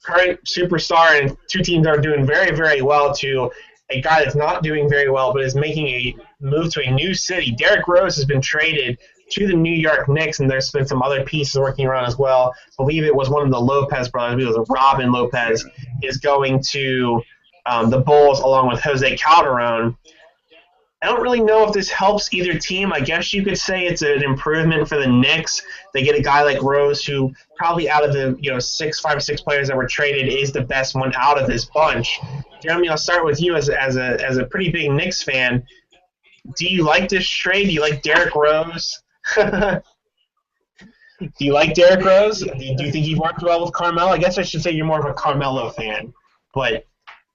Speaker 1: current superstar and 2 teams that are doing very, very well to a guy that's not doing very well but is making a move to a new city. Derrick Rose has been traded to the New York Knicks, and there's been some other pieces working around as well. I believe it was one of the Lopez brothers. I believe it was Robin Lopez is going to the Bulls along with Jose Calderon. I don't really know if this helps either team. I guess you could say it's an improvement for the Knicks. They get a guy like Rose, who probably out of the 5 or 6 players that were traded is the best one out of this bunch. Jeremy, I'll start with you as a pretty big Knicks fan. Do you like this trade? Do you like Derrick Rose? Do you like Derrick Rose? Do you think he worked well with Carmelo? I guess I should say you're more of a Carmelo fan, but.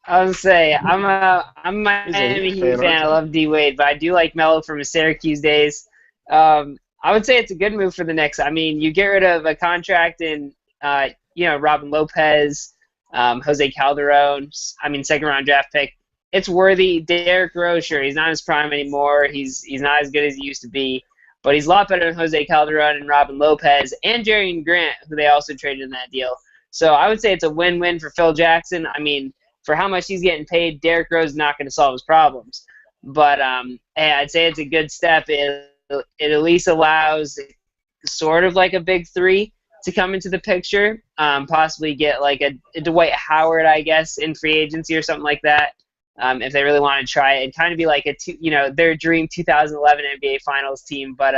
Speaker 2: I was say I'm a Miami Heat fan. I love D Wade, but I do like Melo from his Syracuse days. I would say it's a good move for the Knicks. I mean, you get rid of a contract in Robin Lopez, Jose Calderon. I mean, second round draft pick. It's worthy. Derrick Rose, sure, he's not in his prime anymore. He's not as good as he used to be, but he's a lot better than Jose Calderon and Robin Lopez and Jerry Grant, who they also traded in that deal. So I would say it's a win-win for Phil Jackson. I mean, for how much he's getting paid, Derrick Rose is not going to solve his problems. But hey, I'd say it's a good step. It at least allows sort of like a big three to come into the picture, possibly get like a Dwight Howard, I guess, in free agency or something like that, if they really want to try it. It'd kind of be like their dream 2011 NBA Finals team, but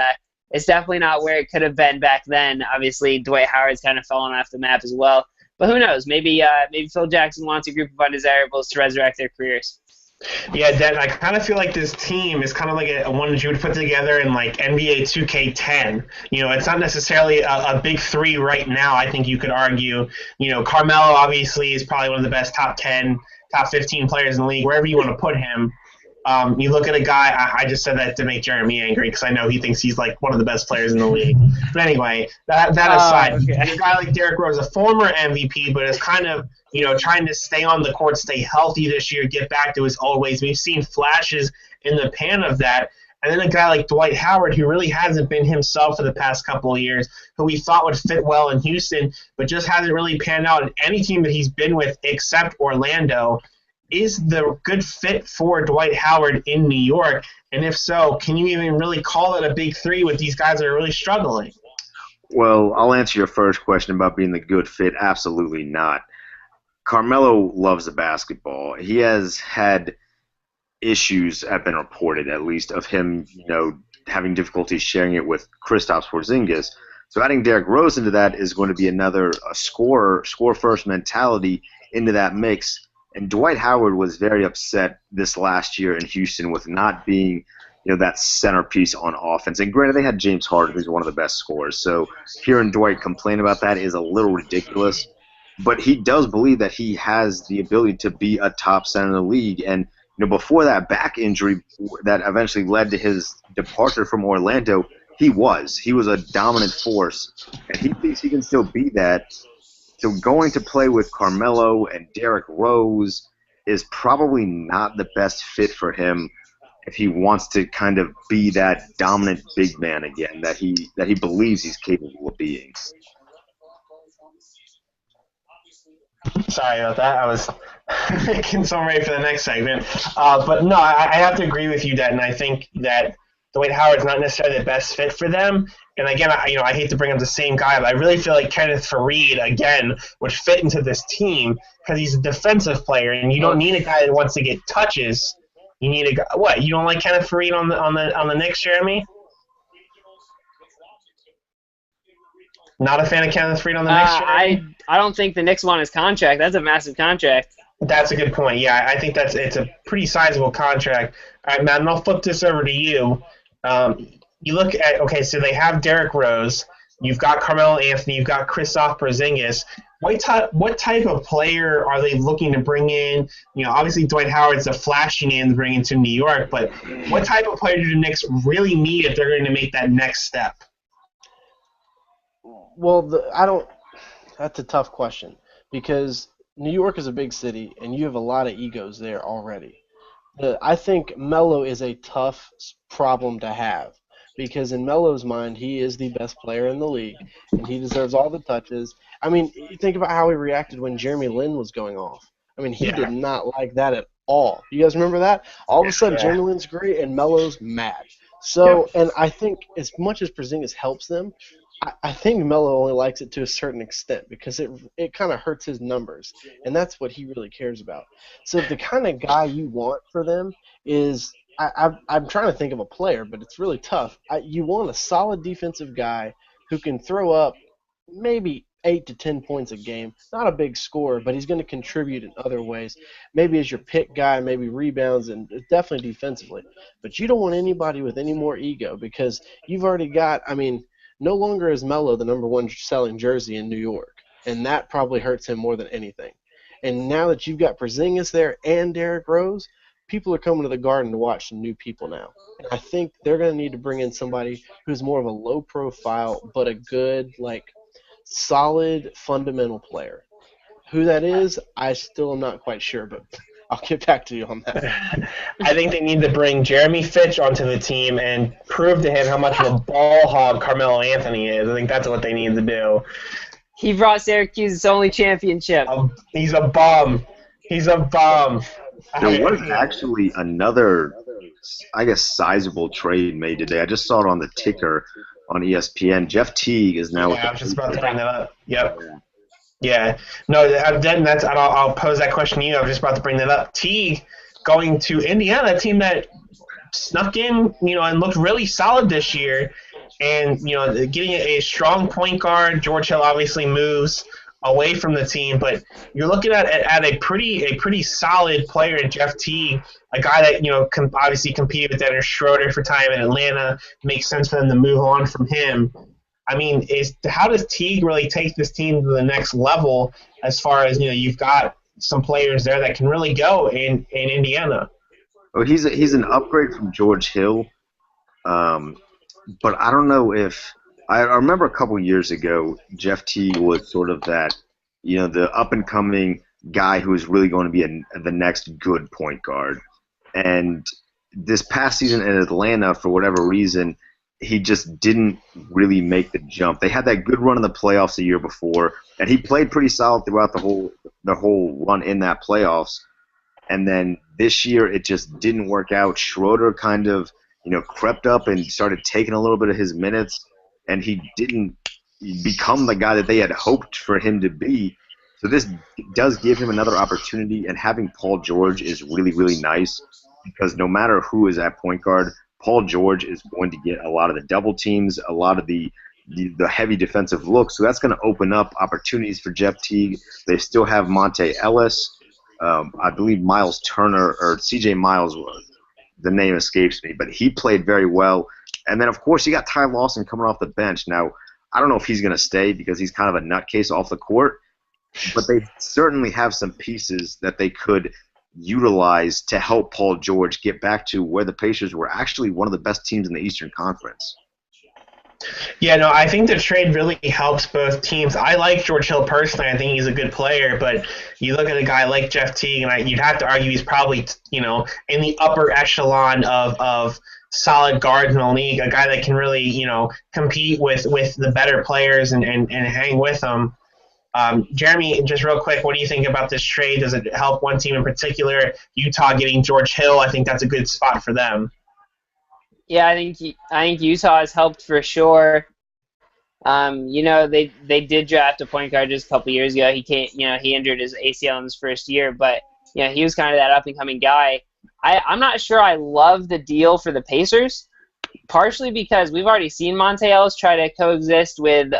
Speaker 2: it's definitely not where it could have been back then. Obviously, Dwight Howard's kind of fallen off the map as well. But who knows? Maybe Phil Jackson wants a group of undesirables to resurrect their careers.
Speaker 1: Yeah, Denton, I kind of feel like this team is kind of like a one that you would put together in like NBA 2K10. It's not necessarily a big three right now. I think you could argue. Carmelo obviously is probably one of the best top 10, top 15 players in the league, wherever you want to put him. You look at a guy, I just said that to make Jeremy angry because I know he thinks he's like one of the best players in the league. But anyway, that aside, okay. A guy like Derrick Rose, a former MVP, but is kind of, trying to stay on the court, stay healthy this year, get back to his old ways. We've seen flashes in the pan of that. And then a guy like Dwight Howard, who really hasn't been himself for the past couple of years, who we thought would fit well in Houston, but just hasn't really panned out in any team that he's been with except Orlando. Is the good fit for Dwight Howard in New York? And if so, can you even really call it a big three with these guys that are really struggling?
Speaker 3: Well, I'll answer your first question about being the good fit. Absolutely not. Carmelo loves the basketball. He has had issues, have been reported at least, of him, having difficulty sharing it with Kristaps Porzingis. So adding Derrick Rose into that is going to be another score first mentality into that mix. And Dwight Howard was very upset this last year in Houston with not being, that centerpiece on offense. And granted, they had James Harden, who's one of the best scorers. So hearing Dwight complain about that is a little ridiculous. But he does believe that he has the ability to be a top center in the league. And before that back injury that eventually led to his departure from Orlando, he was a dominant force, and he thinks he can still be that. So going to play with Carmelo and Derrick Rose is probably not the best fit for him if he wants to kind of be that dominant big man again that he believes he's capable of being.
Speaker 1: Sorry about that. I was getting so ready for the next segment. But no, I have to agree with you, Denton. I think that Dwight Howard's not necessarily the best fit for them. And again, I hate to bring up the same guy, but I really feel like Kenneth Faried, again, would fit into this team because he's a defensive player, and you don't need a guy that wants to get touches. You need a guy. What? You don't like Kenneth Faried on the Knicks, Jeremy? Not a fan of Kenneth Faried on the Knicks, Jeremy?
Speaker 2: I don't think the Knicks want his contract. That's a massive contract.
Speaker 1: That's a good point. Yeah, I think it's a pretty sizable contract. All right, Matt, and I'll flip this over to you. You look at, okay, so they have Derrick Rose. You've got Carmelo Anthony. You've got Kristaps Porzingis. What type of player are they looking to bring in? Obviously Dwight Howard's a flashy name to bring into New York, but what type of player do the Knicks really need if they're going to make that next step?
Speaker 4: Well, that's a tough question because New York is a big city, and you have a lot of egos there already. I think Melo is a tough problem to have because in Melo's mind, he is the best player in the league, and he deserves all the touches. I mean, think about how he reacted when Jeremy Lin was going off. I mean, he did not like that at all. You guys remember that? All of a sudden,
Speaker 1: Yeah.
Speaker 4: Jeremy Lin's great and Melo's mad. So, and I think as much as Porzingis helps them, I think Melo only likes it to a certain extent because it kind of hurts his numbers, and that's what he really cares about. So if the kind of guy you want for them is I'm trying to think of a player, but it's really tough. You want a solid defensive guy who can throw up maybe 8 to 10 points a game. Not a big scorer, but he's going to contribute in other ways. Maybe as your pick guy, maybe rebounds, and definitely defensively. But you don't want anybody with any more ego because you've already got, no longer is Melo the number one selling jersey in New York, and that probably hurts him more than anything. And now that you've got Porzingis there and Derrick Rose, people are coming to the Garden to watch some new people now. And I think they're going to need to bring in somebody who's more of a low profile but a good, solid fundamental player. Who that is, I still am not quite sure, but I'll get back to you on that.
Speaker 1: I think they need to bring Jeremy Fitch onto the team and prove to him how much of a ball hog Carmelo Anthony is. I think that's what they need to do.
Speaker 2: He brought Syracuse's only championship.
Speaker 1: He's a bum. He's a bum.
Speaker 3: There was actually another, I guess, sizable trade made today. I just saw it on the ticker on ESPN. Jeff Teague is now.
Speaker 1: Yeah, I was just about to bring that up. Yep. Yeah. No, then I'll pose that question to you. I was just about to bring that up. Teague going to Indiana, a team that snuck in, and looked really solid this year, and getting a strong point guard. George Hill obviously moves away from the team, but you're looking at a pretty solid player in Jeff Teague, a guy that obviously competed with Dennis Schroeder for time in Atlanta. Makes sense for them to move on from him. How does Teague really take this team to the next level as far as you've got some players there that can really go in Indiana?
Speaker 3: Well, he's an upgrade from George Hill, but I don't know if I remember a couple years ago Jeff Teague was sort of that the up and coming guy who is really going to be the next good point guard, and this past season in Atlanta for whatever reason he just didn't really make the jump. They had that good run in the playoffs the year before, and he played pretty solid throughout the whole run in that playoffs. And then this year it just didn't work out. Schroeder kind of, crept up and started taking a little bit of his minutes, and he didn't become the guy that they had hoped for him to be. So this does give him another opportunity, and having Paul George is really, really nice because no matter who is at point guard, Paul George is going to get a lot of the double teams, a lot of the heavy defensive looks. So that's going to open up opportunities for Jeff Teague. They still have Monte Ellis. I believe Miles Turner or C.J. Miles, the name escapes me, but he played very well. And then, of course, you got Ty Lawson coming off the bench. Now, I don't know if he's going to stay because he's kind of a nutcase off the court, but they certainly have some pieces that they could utilize to help Paul George get back to where the Pacers were actually one of the best teams in the Eastern Conference.
Speaker 1: Yeah, no, I think the trade really helps both teams. I like George Hill personally. I think he's a good player, but you look at a guy like Jeff Teague, and you'd have to argue he's probably, in the upper echelon of solid guards in the league, a guy that can really, compete with the better players and hang with them. Jeremy, just real quick, what do you think about this trade? Does it help one team in particular? Utah getting George Hill, I think that's a good spot for them.
Speaker 2: Yeah, I think Utah has helped for sure. They did draft a point guard just a couple years ago. He injured his ACL in his first year, but he was kind of that up and coming guy. I'm not sure I love the deal for the Pacers, partially because we've already seen Monte Ellis try to coexist with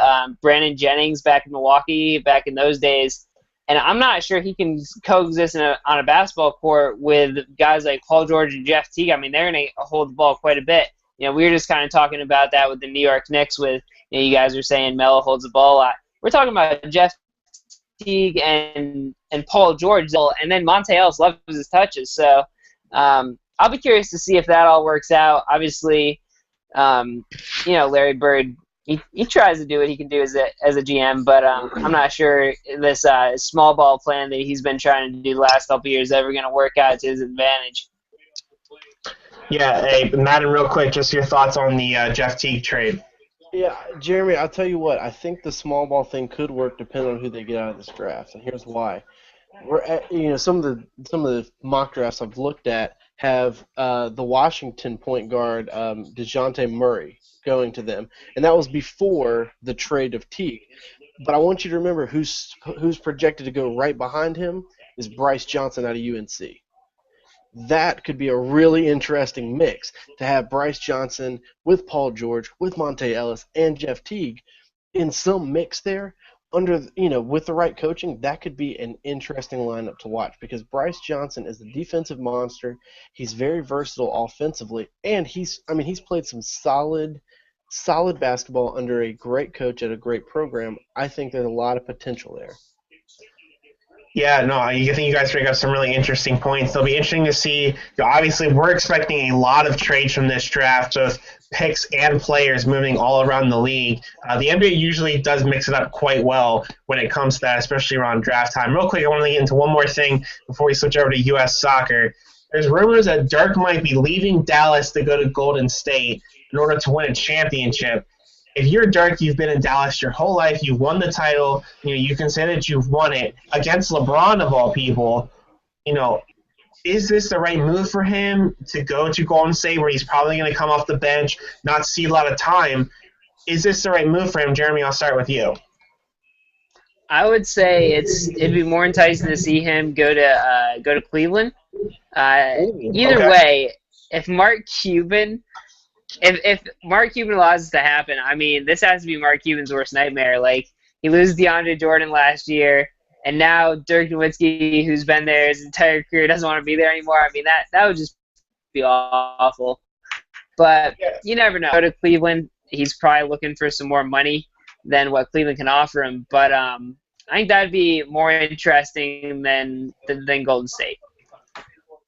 Speaker 2: Brandon Jennings back in Milwaukee back in those days, and I'm not sure he can coexist on a basketball court with guys like Paul George and Jeff Teague. They're going to hold the ball quite a bit. We were just kind of talking about that with the New York Knicks with, you guys are saying Melo holds the ball a lot. We're talking about Jeff Teague and Paul George, and then Monte Ellis loves his touches. So I'll be curious to see if that all works out. Obviously, Larry Bird, he tries to do what he can do as a GM, but I'm not sure this small ball plan that he's been trying to do the last couple of years is ever going to work out to his advantage.
Speaker 1: Yeah, hey, Madden, real quick, just your thoughts on the Jeff Teague trade.
Speaker 4: Yeah, Jeremy, I'll tell you what, I think the small ball thing could work depending on who they get out of this draft, and here's why. some of the mock drafts I've looked at have the Washington point guard DeJounte Murray going to them, and that was before the trade of Teague. But I want you to remember who's projected to go right behind him is Bryce Johnson out of UNC. That could be a really interesting mix to have Bryce Johnson with Paul George, with Monte Ellis, and Jeff Teague in some mix there. With the right coaching, that could be an interesting lineup to watch because Bryce Johnson is a defensive monster. He's very versatile offensively, and he's played some solid basketball under a great coach at a great program. I think there's a lot of potential there.
Speaker 1: Yeah, no, I think you guys bring up some really interesting points. It'll be interesting to see. Obviously, we're expecting a lot of trades from this draft, both picks and players moving all around the league. The NBA usually does mix it up quite well when it comes to that, especially around draft time. Real quick, I want to get into one more thing before we switch over to U.S. soccer. There's rumors that Dirk might be leaving Dallas to go to Golden State in order to win a championship. If you're Dirk, you've been in Dallas your whole life, you've won the title, you can say that you've won it against LeBron of all people. Is this the right move for him to go to Golden State where he's probably going to come off the bench, not see a lot of time? Is this the right move for him? Jeremy, I'll start with you.
Speaker 2: I would say it'd be more enticing to see him go to Cleveland. Either way, if Mark Cuban allows this to happen, this has to be Mark Cuban's worst nightmare. Like, he loses DeAndre Jordan last year, and now Dirk Nowitzki, who's been there his entire career, doesn't want to be there anymore. That would just be awful. But you never know. Go to Cleveland, he's probably looking for some more money than what Cleveland can offer him. But I think that'd be more interesting than Golden State.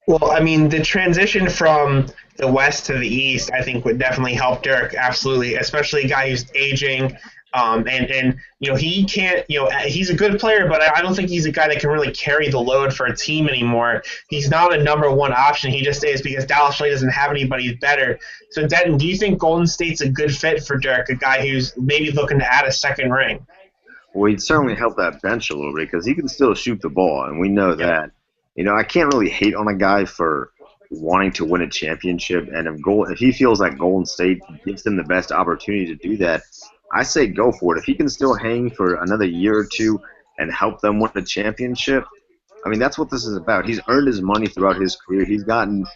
Speaker 1: Well, the transition from the West to the East, I think, would definitely help Dirk, absolutely, especially a guy who's aging. He can't, he's a good player, but I don't think he's a guy that can really carry the load for a team anymore. He's not a number one option. He just is because Dallas really doesn't have anybody better. So, Denton, do you think Golden State's a good fit for Dirk, a guy who's maybe looking to add a second ring?
Speaker 3: Well, he'd certainly help that bench a little bit because he can still shoot the ball, and we know that. I can't really hate on a guy for wanting to win a championship, and if he feels like Golden State gives him the best opportunity to do that, I say go for it. If he can still hang for another year or two and help them win the championship, that's what this is about. He's earned his money throughout his career. He's gotten,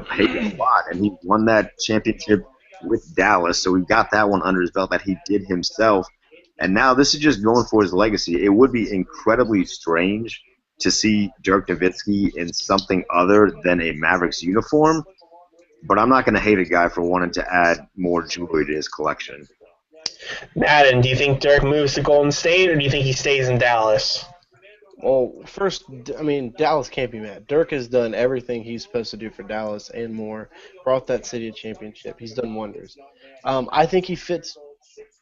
Speaker 3: paid a lot, and he won that championship with Dallas, so we've got that one under his belt that he did himself. And now this is just going for his legacy. It would be incredibly strange to see Dirk Nowitzki in something other than a Mavericks uniform, but I'm not going to hate a guy for wanting to add more jewelry to his collection.
Speaker 1: Madden, do you think Dirk moves to Golden State, or do you think he stays in Dallas?
Speaker 4: Well, first, Dallas can't be mad. Dirk has done everything he's supposed to do for Dallas and more, brought that city a championship. He's done wonders. I think he fits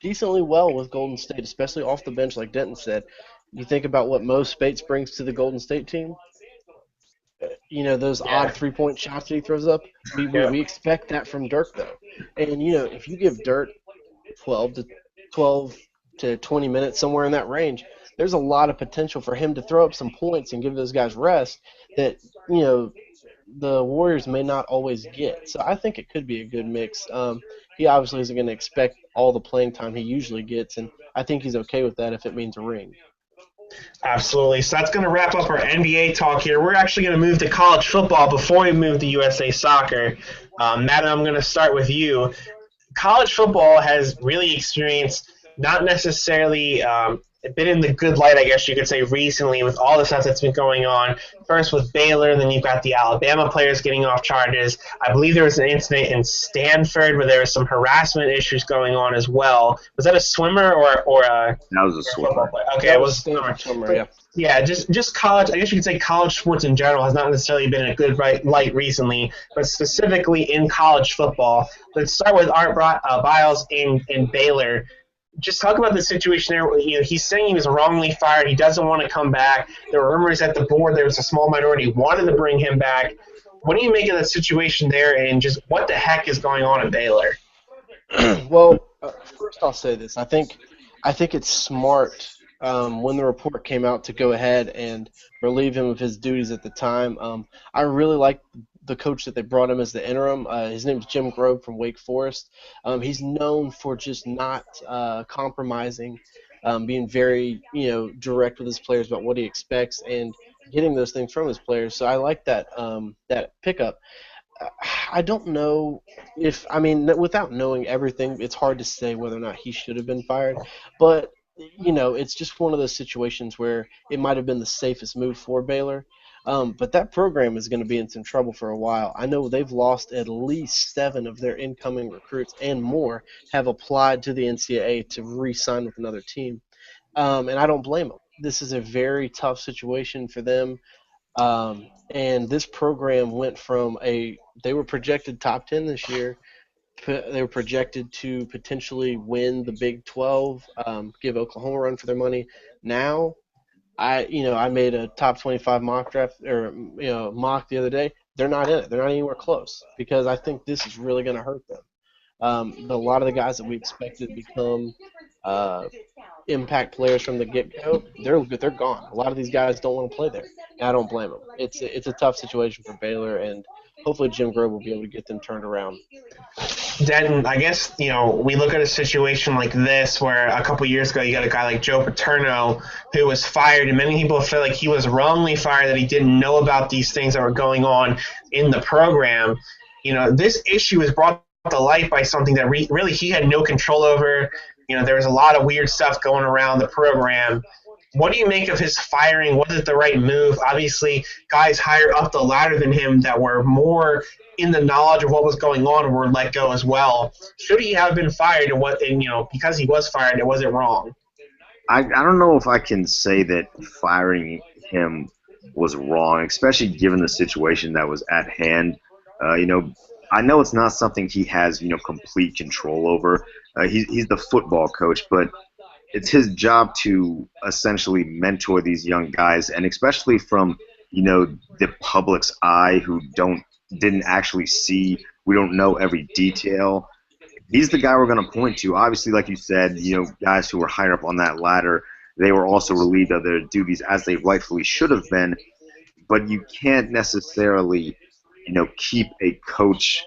Speaker 4: decently well with Golden State, especially off the bench, like Denton said. You think about what Mo Spates brings to the Golden State team. Those odd three-point shots that he throws up. We expect that from Dirk, though. And if you give Dirk 12 to 20 minutes, somewhere in that range, there's a lot of potential for him to throw up some points and give those guys rest that the Warriors may not always get. So I think it could be a good mix. He obviously isn't going to expect all the playing time he usually gets, and I think he's okay with that if it means a ring.
Speaker 1: Absolutely. So that's going to wrap up our NBA talk here. We're actually going to move to college football before we move to USA Soccer. Matt, I'm going to start with you. College football has really experienced not necessarily been in the good light, I guess you could say, recently with all the stuff that's been going on. First with Baylor, then you've got the Alabama players getting off charges. I believe there was an incident in Stanford where there was some harassment issues going on as well. Was that a swimmer or a...
Speaker 3: That was a swimmer.
Speaker 1: Okay, it was a swimmer.
Speaker 4: Yeah.
Speaker 1: Yeah, just college, I guess you could say college sports in general has not necessarily been in a good light recently, but specifically in college football. Let's start with Art Biles in Baylor. Just talk about the situation there. He's saying he was wrongly fired. He doesn't want to come back. There were rumors at the board there was a small minority who wanted to bring him back. What do you make of the situation there, and just what the heck is going on at Baylor?
Speaker 4: Well, first I'll say this. I think it's smart when the report came out to go ahead and relieve him of his duties at the time. I really like the coach that they brought him as the interim. His name is Jim Grove from Wake Forest. He's known for just not compromising, being very direct with his players about what he expects and getting those things from his players. So I like that pickup. I don't know without knowing everything, it's hard to say whether or not he should have been fired. But, it's just one of those situations where it might have been the safest move for Baylor. But that program is going to be in some trouble for a while. I know they've lost at least 7 of their incoming recruits and more have applied to the NCAA to re-sign with another team. And I don't blame them. This is a very tough situation for them. And this program went from they were projected top 10 this year. They were projected to potentially win the Big 12, give Oklahoma a run for their money. Now, I made a top 25 mock draft mock the other day. They're not in it. They're not anywhere close because I think this is really going to hurt them. A lot of the guys that we expected to become impact players from the get-go, they're gone. A lot of these guys don't want to play there, and I don't blame them. It's a tough situation for Baylor, and hopefully Jim Grove will be able to get them turned around.
Speaker 1: Denton, I guess, we look at a situation like this where a couple years ago you got a guy like Joe Paterno who was fired, and many people feel like he was wrongly fired, that he didn't know about these things that were going on in the program. This issue is brought to light by something that really he had no control over. There was a lot of weird stuff going around the program. What do you make of his firing? Was it the right move? Obviously, guys higher up the ladder than him that were more in the knowledge of what was going on were let go as well. Should he have been fired? And because he was fired, it wasn't wrong.
Speaker 3: I don't know if I can say that firing him was wrong, especially given the situation that was at hand. I know it's not something he has, complete control over. He's the football coach, but it's his job to essentially mentor these young guys, and especially from, the public's eye who didn't actually see, we don't know every detail. He's the guy we're going to point to. Obviously, like you said, guys who were higher up on that ladder, they were also relieved of their duties as they rightfully should have been, but you can't necessarily keep a coach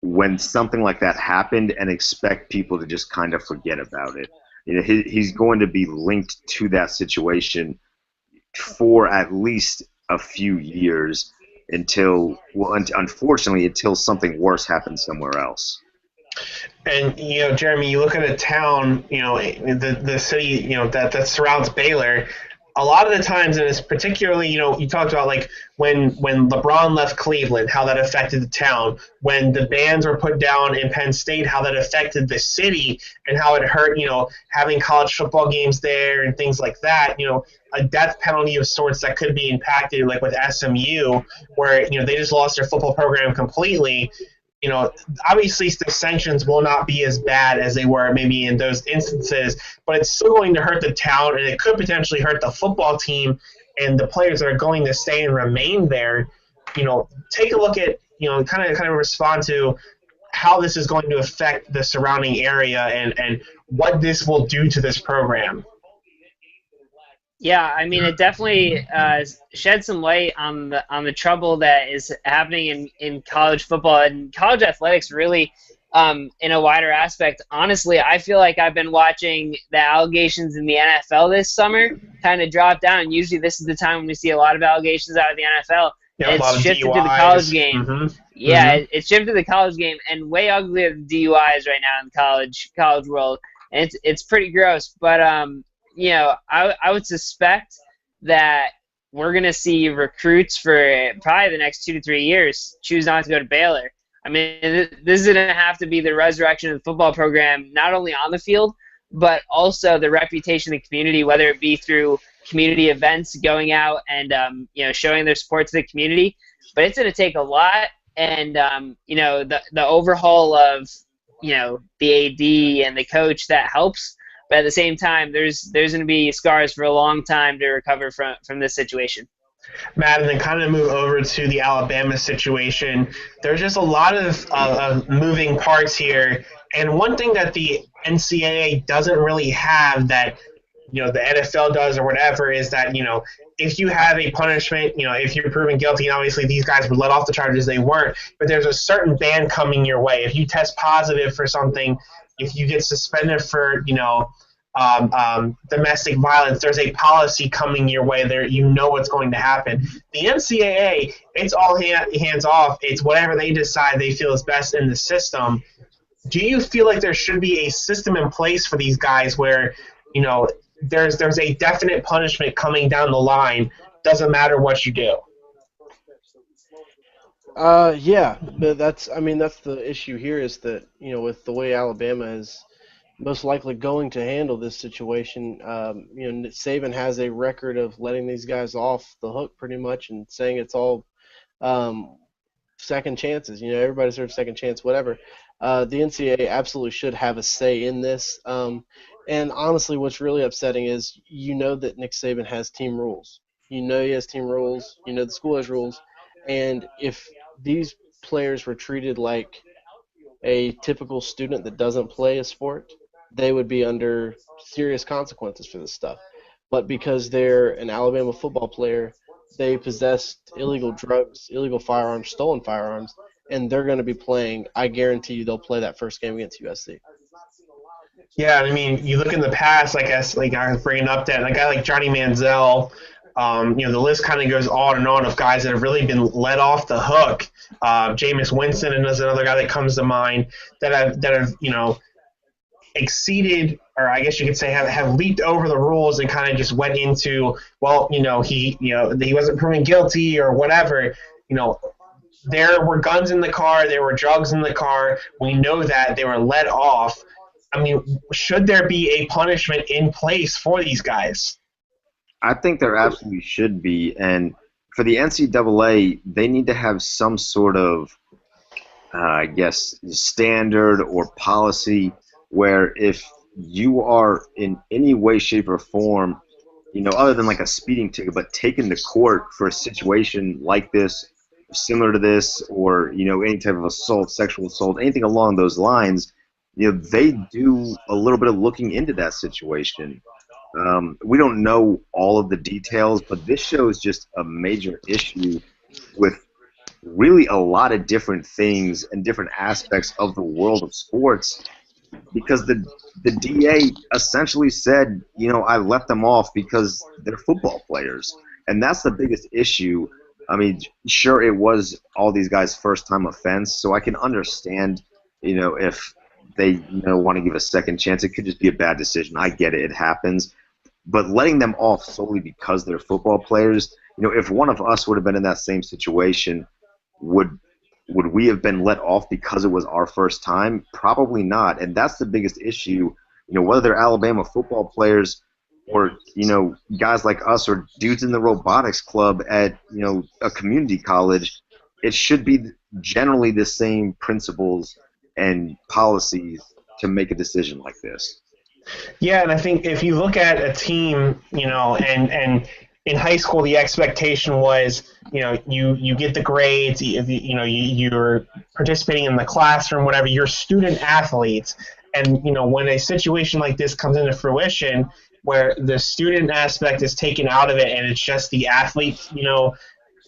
Speaker 3: when something like that happened and expect people to just kind of forget about it. He's going to be linked to that situation for at least a few years unfortunately, until something worse happens somewhere else.
Speaker 1: And, Jeremy, you look at a town, the city, that surrounds Baylor. A lot of the times, and it's particularly, you talked about like when LeBron left Cleveland, how that affected the town. When the bans were put down in Penn State, how that affected the city and how it hurt, having college football games there and things like that. A death penalty of sorts that could be impacted, like with SMU, where they just lost their football program completely. Obviously the sanctions will not be as bad as they were maybe in those instances, but it's still going to hurt the town, and it could potentially hurt the football team and the players that are going to stay and remain there. Take a look at, kind of respond to how this is going to affect the surrounding area and what this will do to this program.
Speaker 2: Yeah, it definitely shed some light on the trouble that is happening in college football and college athletics, really, in a wider aspect. Honestly, I feel like I've been watching the allegations in the NFL this summer kind of drop down. Usually this is the time when we see a lot of allegations out of the NFL.
Speaker 1: Yeah,
Speaker 2: it's shifted
Speaker 1: DUIs.
Speaker 2: to the college game.
Speaker 1: Mm-hmm.
Speaker 2: Yeah, it's shifted to the college game, and way uglier than DUIs right now in the college world. And it's pretty gross, but I would suspect that we're going to see recruits for probably the next 2 to 3 years choose not to go to Baylor. This is going to have to be the resurrection of the football program, not only on the field, but also the reputation of the community, whether it be through community events, going out and showing their support to the community. But it's going to take a lot, and the overhaul of the AD and the coach that helps. But at the same time, there's going to be scars for a long time to recover from this situation.
Speaker 1: Matt, and then kind of move over to the Alabama situation. There's just a lot of moving parts here. And one thing that the NCAA doesn't really have that the NFL does or whatever, is that, if you have a punishment, if you're proven guilty, and obviously these guys were let off the charges, they weren't, but there's a certain ban coming your way. If you test positive for something, if you get suspended for, domestic violence, there's a policy coming your way there. What's going to happen. The NCAA, it's all hands off. It's whatever they decide they feel is best in the system. Do you feel like there should be a system in place for these guys where, there's a definite punishment coming down the line, doesn't matter what you do?
Speaker 4: Yeah, but that's the issue here is that, with the way Alabama is most likely going to handle this situation, Saban has a record of letting these guys off the hook pretty much and saying it's all second chances. Everybody deserves second chance, whatever. The NCAA absolutely should have a say in this. And honestly, what's really upsetting is that Nick Saban has team rules. He has team rules. The school has rules. And if these players were treated like a typical student that doesn't play a sport, they would be under serious consequences for this stuff. But because they're an Alabama football player, they possessed illegal drugs, illegal firearms, stolen firearms, and they're going to be playing. I guarantee you they'll play that first game against USC.
Speaker 1: Yeah, you look in the past, I guess, like I was bringing up that a guy like Johnny Manziel, the list kind of goes on and on of guys that have really been let off the hook. Jameis Winston is another guy that comes to mind that have exceeded, or I guess you could say have leaped over the rules and kind of just went into, he wasn't proven guilty or whatever. There were guns in the car, there were drugs in the car. We know that they were let off. Should there be a punishment in place for these guys?
Speaker 3: I think there absolutely should be, and for the NCAA, they need to have some sort of, standard or policy where if you are in any way, shape, or form, other than like a speeding ticket, but taken to court for a situation like this, similar to this, or, any type of assault, sexual assault, anything along those lines, they do a little bit of looking into that situation. We don't know all of the details, but this shows just a major issue with really a lot of different things and different aspects of the world of sports, because the DA essentially said, I let them off because they're football players, and that's the biggest issue. Sure, it was all these guys' first-time offense, so I can understand, if they want to give a second chance. It could just be a bad decision. I get it. It happens. But letting them off solely because they're football players, if one of us would have been in that same situation, would we have been let off because it was our first time? Probably not. And that's the biggest issue. Whether they're Alabama football players or, guys like us or dudes in the robotics club at, a community college, it should be generally the same principles and policies to make a decision like this.
Speaker 1: Yeah, and I think if you look at a team, and in high school the expectation was, you get the grades, if you're participating in the classroom, whatever, you're student athletes, and when a situation like this comes into fruition, where the student aspect is taken out of it and it's just the athlete,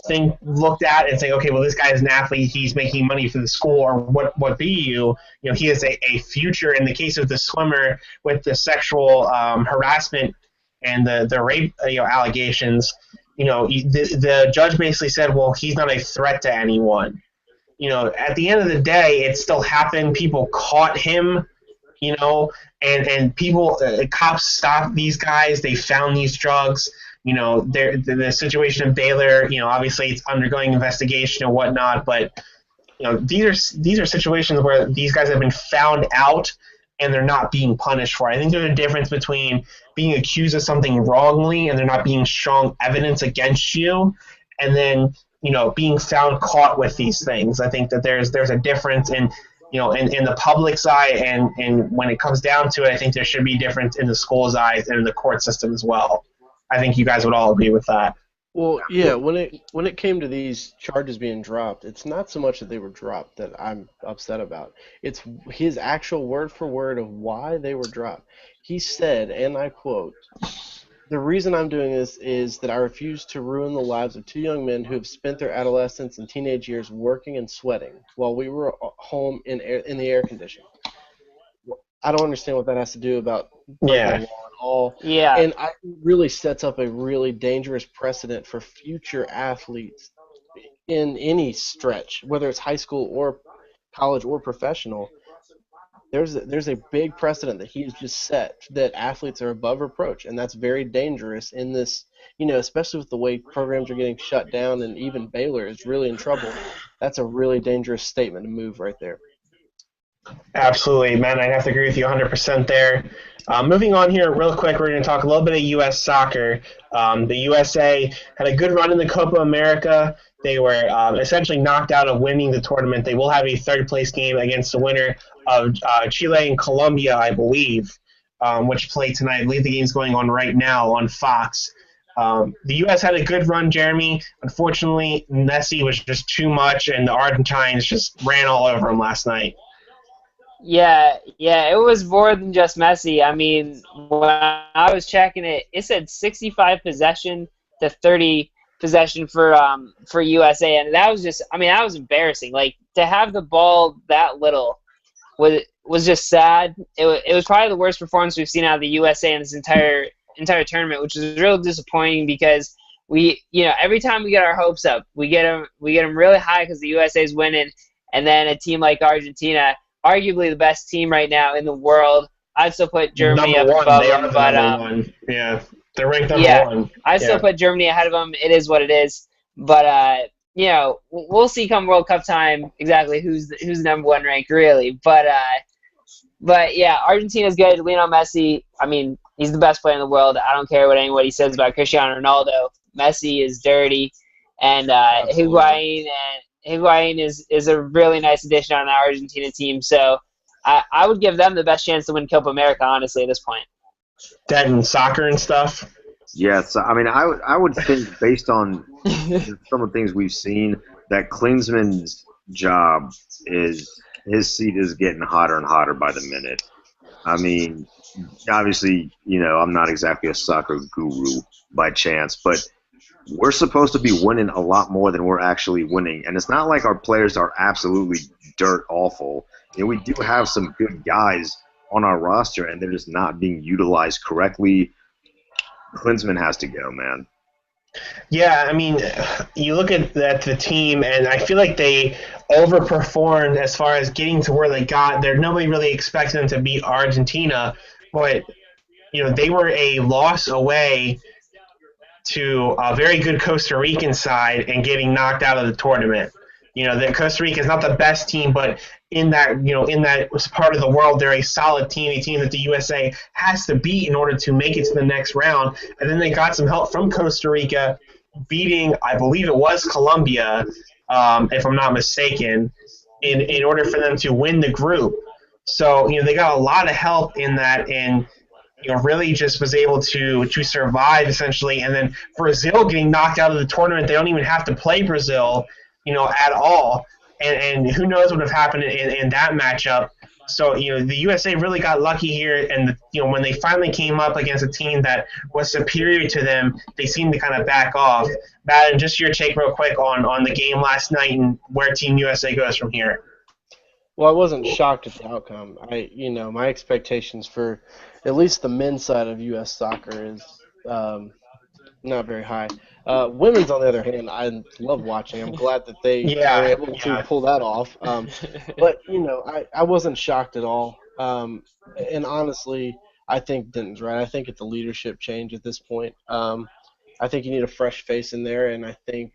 Speaker 1: thing looked at and say, okay, well, this guy is an athlete, he's making money for the school, or what be you? He has a future. In the case of the swimmer with the sexual harassment and the rape allegations, the judge basically said, well, he's not a threat to anyone. At the end of the day, it still happened. People caught him, and people, cops stopped these guys. They found these drugs. The situation in Baylor, obviously it's undergoing investigation and whatnot, but these are situations where these guys have been found out and they're not being punished for it. I think there's a difference between being accused of something wrongly and there not being strong evidence against you, and then being found caught with these things. I think that there's a difference in the public's eye, and when it comes down to it, I think there should be a difference in the school's eyes and in the court system as well. I think you guys would all agree with that.
Speaker 4: Well, yeah, when it came to these charges being dropped, it's not so much that they were dropped that I'm upset about. It's his actual word for word of why they were dropped. He said, and I quote, "The reason I'm doing this is that I refuse to ruin the lives of two young men who have spent their adolescence and teenage years working and sweating while we were home in the air conditioning." I don't understand what that has to do about breaking the
Speaker 1: Yeah,
Speaker 4: law at all.
Speaker 2: Yeah,
Speaker 4: And it really sets up a really dangerous precedent for future athletes in any stretch, whether it's high school or college or professional. There's a big precedent that he's just set that athletes are above reproach, and that's very dangerous in this, especially with the way programs are getting shut down, and even Baylor is really in trouble. That's a really dangerous statement to move right there.
Speaker 1: absolutely, man. I have to agree with you 100% there. Moving on here, real quick, we're going to talk a little bit of U.S. soccer. The USA had a good run in the Copa America. They were essentially knocked out of winning the tournament. They will have a third place game against the winner of Chile and Colombia, I believe, which play tonight. I believe the game's going on right now on Fox. The U.S. had a good run, Jeremy. Unfortunately, Messi was just too much, and the Argentines just ran all over him last night.
Speaker 2: yeah, it was more than just Messi. I mean, when I was checking it, it said 65 possession to 30 possession for USA, and that was just, I mean, that was embarrassing. Like to have the ball that little was just sad. It was probably the worst performance we've seen out of the USA in this entire tournament, which is real disappointing because every time we get our hopes up, we get them really high because the USA is winning, and then a team like Argentina, arguably the best team right now in the world. I'd still put Germany
Speaker 1: Number
Speaker 2: up
Speaker 1: one,
Speaker 2: above
Speaker 1: they are
Speaker 2: them,
Speaker 1: the
Speaker 2: but
Speaker 1: number one. Yeah, they're ranked number
Speaker 2: yeah,
Speaker 1: one.
Speaker 2: I still
Speaker 1: Yeah.
Speaker 2: put Germany ahead of them. It is what it is. But we'll see come World Cup time exactly who's the number one ranked really. But yeah, Argentina's good. Lionel Messi, I mean, he's the best player in the world. I don't care what anybody says about Cristiano Ronaldo. Messi is dirty, and
Speaker 4: Absolutely.
Speaker 2: Higuain is a really nice addition on the Argentina team. So I would give them the best chance to win Copa America, honestly, at this point.
Speaker 1: Denton, soccer and stuff.
Speaker 3: Yes, I mean, I would think based on some of the things we've seen that Klinsmann's job is his seat is getting hotter and hotter by the minute. I mean, obviously, I'm not exactly a soccer guru by chance, but we're supposed to be winning a lot more than we're actually winning, and it's not like our players are absolutely dirt awful. We do have some good guys on our roster, and they're just not being utilized correctly. Klinsmann has to go, man.
Speaker 1: Yeah, I mean, you look at the team, and I feel like they overperformed as far as getting to where they got. There, nobody really expected them to beat Argentina, but they were a loss away to a very good Costa Rican side and getting knocked out of the tournament. That Costa Rica is not the best team, but in that part of the world, they're a solid team, a team that the USA has to beat in order to make it to the next round. And then they got some help from Costa Rica, beating, I believe it was Colombia, if I'm not mistaken, in order for them to win the group. So they got a lot of help in that, and really just was able to survive essentially. And then Brazil getting knocked out of the tournament, they don't even have to play Brazil, at all. And who knows what would have happened in that matchup. So the USA really got lucky here, and when they finally came up against a team that was superior to them, they seemed to kind of back off. Madden, just your take real quick on the game last night and where Team USA goes from here.
Speaker 4: Well, I wasn't shocked at the outcome. My expectations for at least the men's side of U.S. soccer is not very high. Women's, on the other hand, I love watching. I'm glad that they were
Speaker 1: Yeah,
Speaker 4: able to
Speaker 1: yeah.
Speaker 4: pull that off. But I wasn't shocked at all. And honestly, I think Denton's right. I think it's a leadership change at this point. I think you need a fresh face in there, and I think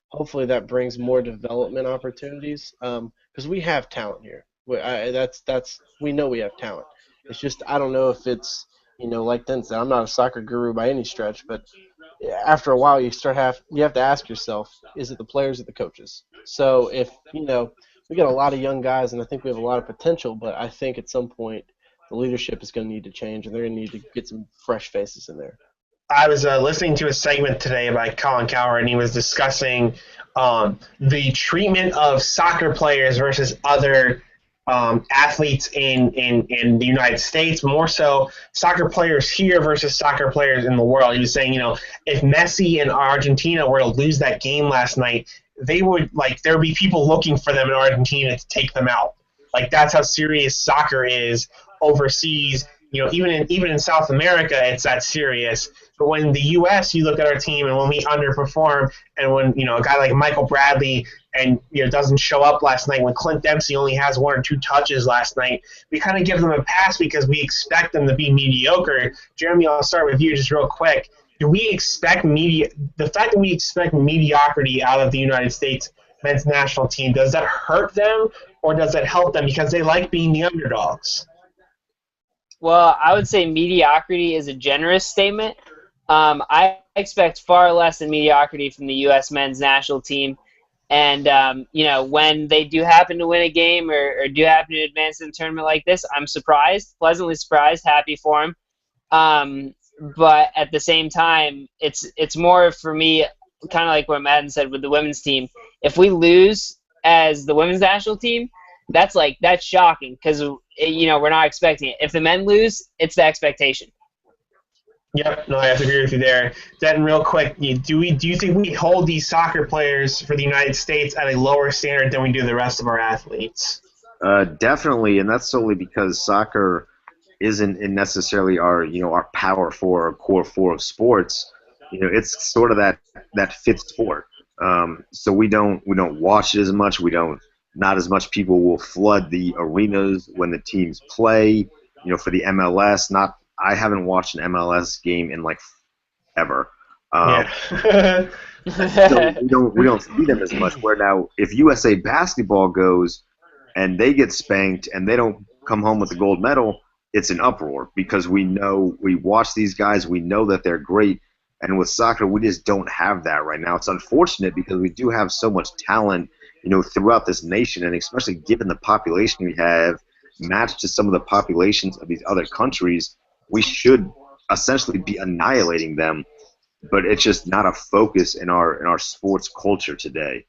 Speaker 4: hopefully that brings more development opportunities because we have talent here. We know we have talent. It's just I don't know if it's like Denton said. I'm not a soccer guru by any stretch, but after a while you have to ask yourself, is it the players or the coaches? So if we got a lot of young guys and I think we have a lot of potential, but I think at some point the leadership is going to need to change and they're going to need to get some fresh faces in there.
Speaker 1: I was listening to a segment today by Colin Cowherd, and he was discussing the treatment of soccer players versus other athletes in the United States, more so soccer players here versus soccer players in the world. He was saying, if Messi and Argentina were to lose that game last night, they would there would be people looking for them in Argentina to take them out. Like that's how serious soccer is overseas. Even in South America, it's that serious. But when the U.S., you look at our team, and when we underperform, and when a guy like Michael Bradley and doesn't show up last night, when Clint Dempsey only has 1 or 2 touches last night, we kind of give them a pass because we expect them to be mediocre. Jeremy, I'll start with you just real quick. Do we expect the fact that we expect mediocrity out of the United States men's national team, does that hurt them or does that help them because they like being the underdogs?
Speaker 2: Well, I would say mediocrity is a generous statement. I expect far less than mediocrity from the U.S. men's national team. And, when they do happen to win a game or do happen to advance in a tournament like this, I'm surprised, pleasantly surprised, happy for them. But at the same time, it's more for me, kind of like what Madden said with the women's team. If we lose as the women's national team, that's shocking because we're not expecting it. If the men lose, it's the expectation.
Speaker 1: Yep, no, I have to agree with you there. Denton, real quick, do you think we hold these soccer players for the United States at a lower standard than we do the rest of our athletes?
Speaker 3: Definitely, and that's solely because soccer isn't necessarily our power four or core four of sports. It's sort of that fifth sport. So we don't watch it as much. Not as much people will flood the arenas when the teams play. For the MLS, I haven't watched an MLS game in ever.
Speaker 1: Yeah.
Speaker 3: So we don't see them as much. Where now, if USA basketball goes and they get spanked and they don't come home with the gold medal, it's an uproar because we watch these guys, we know that they're great, and with soccer we just don't have that right now. It's unfortunate because we do have so much talent, throughout this nation, and especially given the population we have matched to some of the populations of these other countries, we should essentially be annihilating them. But it's just not a focus in our sports culture today.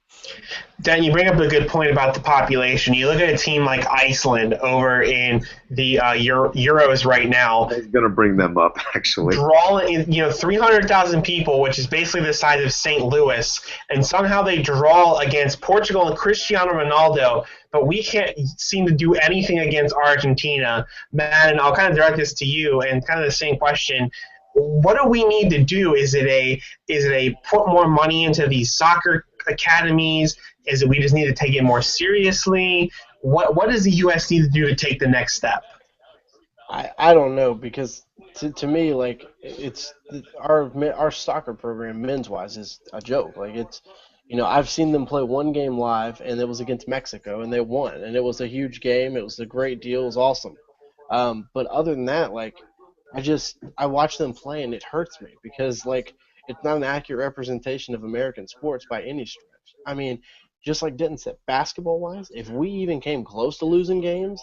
Speaker 1: Dan, you bring up a good point about the population. You look at a team like Iceland over in the Euros right now.
Speaker 3: I was going to bring them up, actually.
Speaker 1: Drawing, 300,000 people, which is basically the size of St. Louis, and somehow they draw against Portugal and Cristiano Ronaldo, but we can't seem to do anything against Argentina. Madden, I'll kind of direct this to you, and kind of the same question. What do we need to do? Is it a put more money into these soccer academies? Is it we just need to take it more seriously? What does the U.S. need to do to take the next step?
Speaker 4: I don't know, because to me, it's our soccer program men's wise is a joke. It's I've seen them play one game live, and it was against Mexico, and they won, and it was a huge game. It was a great deal. It was awesome. But other than that, I watch them play and it hurts me because it's not an accurate representation of American sports by any stretch. I mean, just like Denton said, basketball wise, if we even came close to losing games,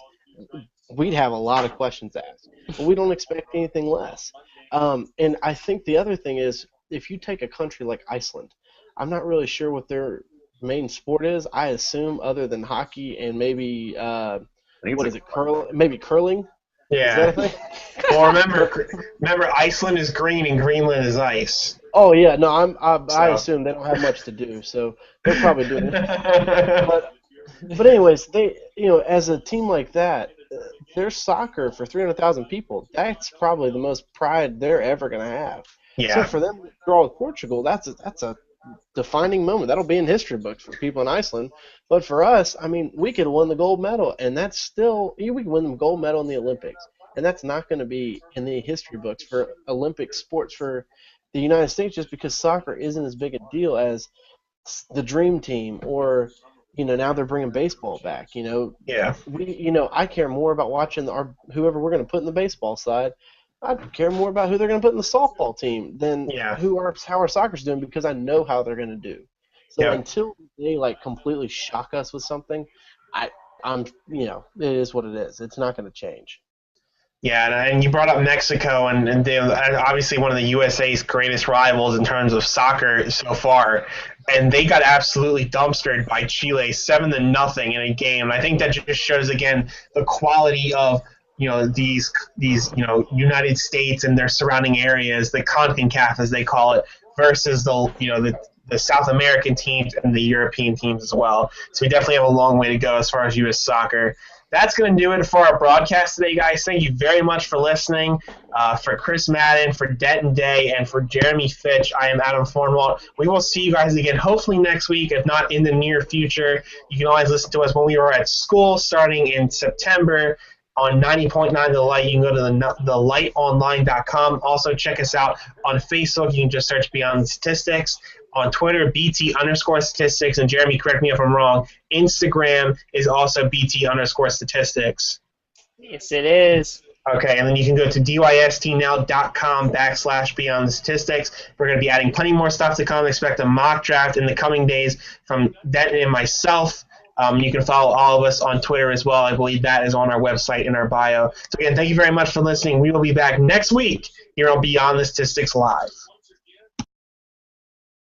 Speaker 4: we'd have a lot of questions asked. But we don't expect anything less. And I think the other thing is, if you take a country like Iceland, I'm not really sure what their main sport is. I assume other than hockey and maybe curling? Maybe curling.
Speaker 1: Yeah.
Speaker 4: Is that a thing?
Speaker 1: Well, remember, Iceland is green and Greenland is ice.
Speaker 4: Oh yeah, no, I assume they don't have much to do, so they're probably doing it. But anyways, they as a team like that, their soccer for 300,000 people, that's probably the most pride they're ever gonna have.
Speaker 1: Yeah.
Speaker 4: So for them to draw with Portugal, that's a defining moment. That'll be in history books for people in Iceland. But for us, I mean, we could have won the gold medal, and that's still we could win the gold medal in the Olympics, and that's not going to be in the history books for Olympic sports for the United States, just because soccer isn't as big a deal as the Dream Team or now they're bringing baseball back.
Speaker 1: Yeah.
Speaker 4: I care more about watching whoever we're going to put in the baseball side. I care more about who they're going to put in the softball team than how our soccer's doing, because I know how they're going to do. So until they completely shock us with something, I'm it is what it is. It's not going to change.
Speaker 1: Yeah, and you brought up Mexico, and they're obviously one of the USA's greatest rivals in terms of soccer so far. And they got absolutely dumpstered by Chile, 7-0 in a game. And I think that just shows again the quality of these United States and their surrounding areas, the CONCACAF as they call it, versus the South American teams and the European teams as well. So we definitely have a long way to go as far as U.S. soccer. That's going to do it for our broadcast today, guys. Thank you very much for listening. For Chris Madden, for Denton Day, and for Jeremy Fitch, I am Adam Fornwalt. We will see you guys again hopefully next week, if not in the near future. You can always listen to us when we are at school starting in September on 90.9 The Light. You can go to thelightonline.com. Also, check us out on Facebook. You can just search Beyond the Statistics. On Twitter, BT_statistics. And Jeremy, correct me if I'm wrong, Instagram is also BT_statistics.
Speaker 2: Yes, it is.
Speaker 1: Okay, and then you can go to dystnow.com/Beyond the Statistics. We're going to be adding plenty more stuff to come. Expect a mock draft in the coming days from Denton and myself. You can follow all of us on Twitter as well. I believe that is on our website in our bio. So again, thank you very much for listening. We will be back next week here on Beyond the Statistics Live.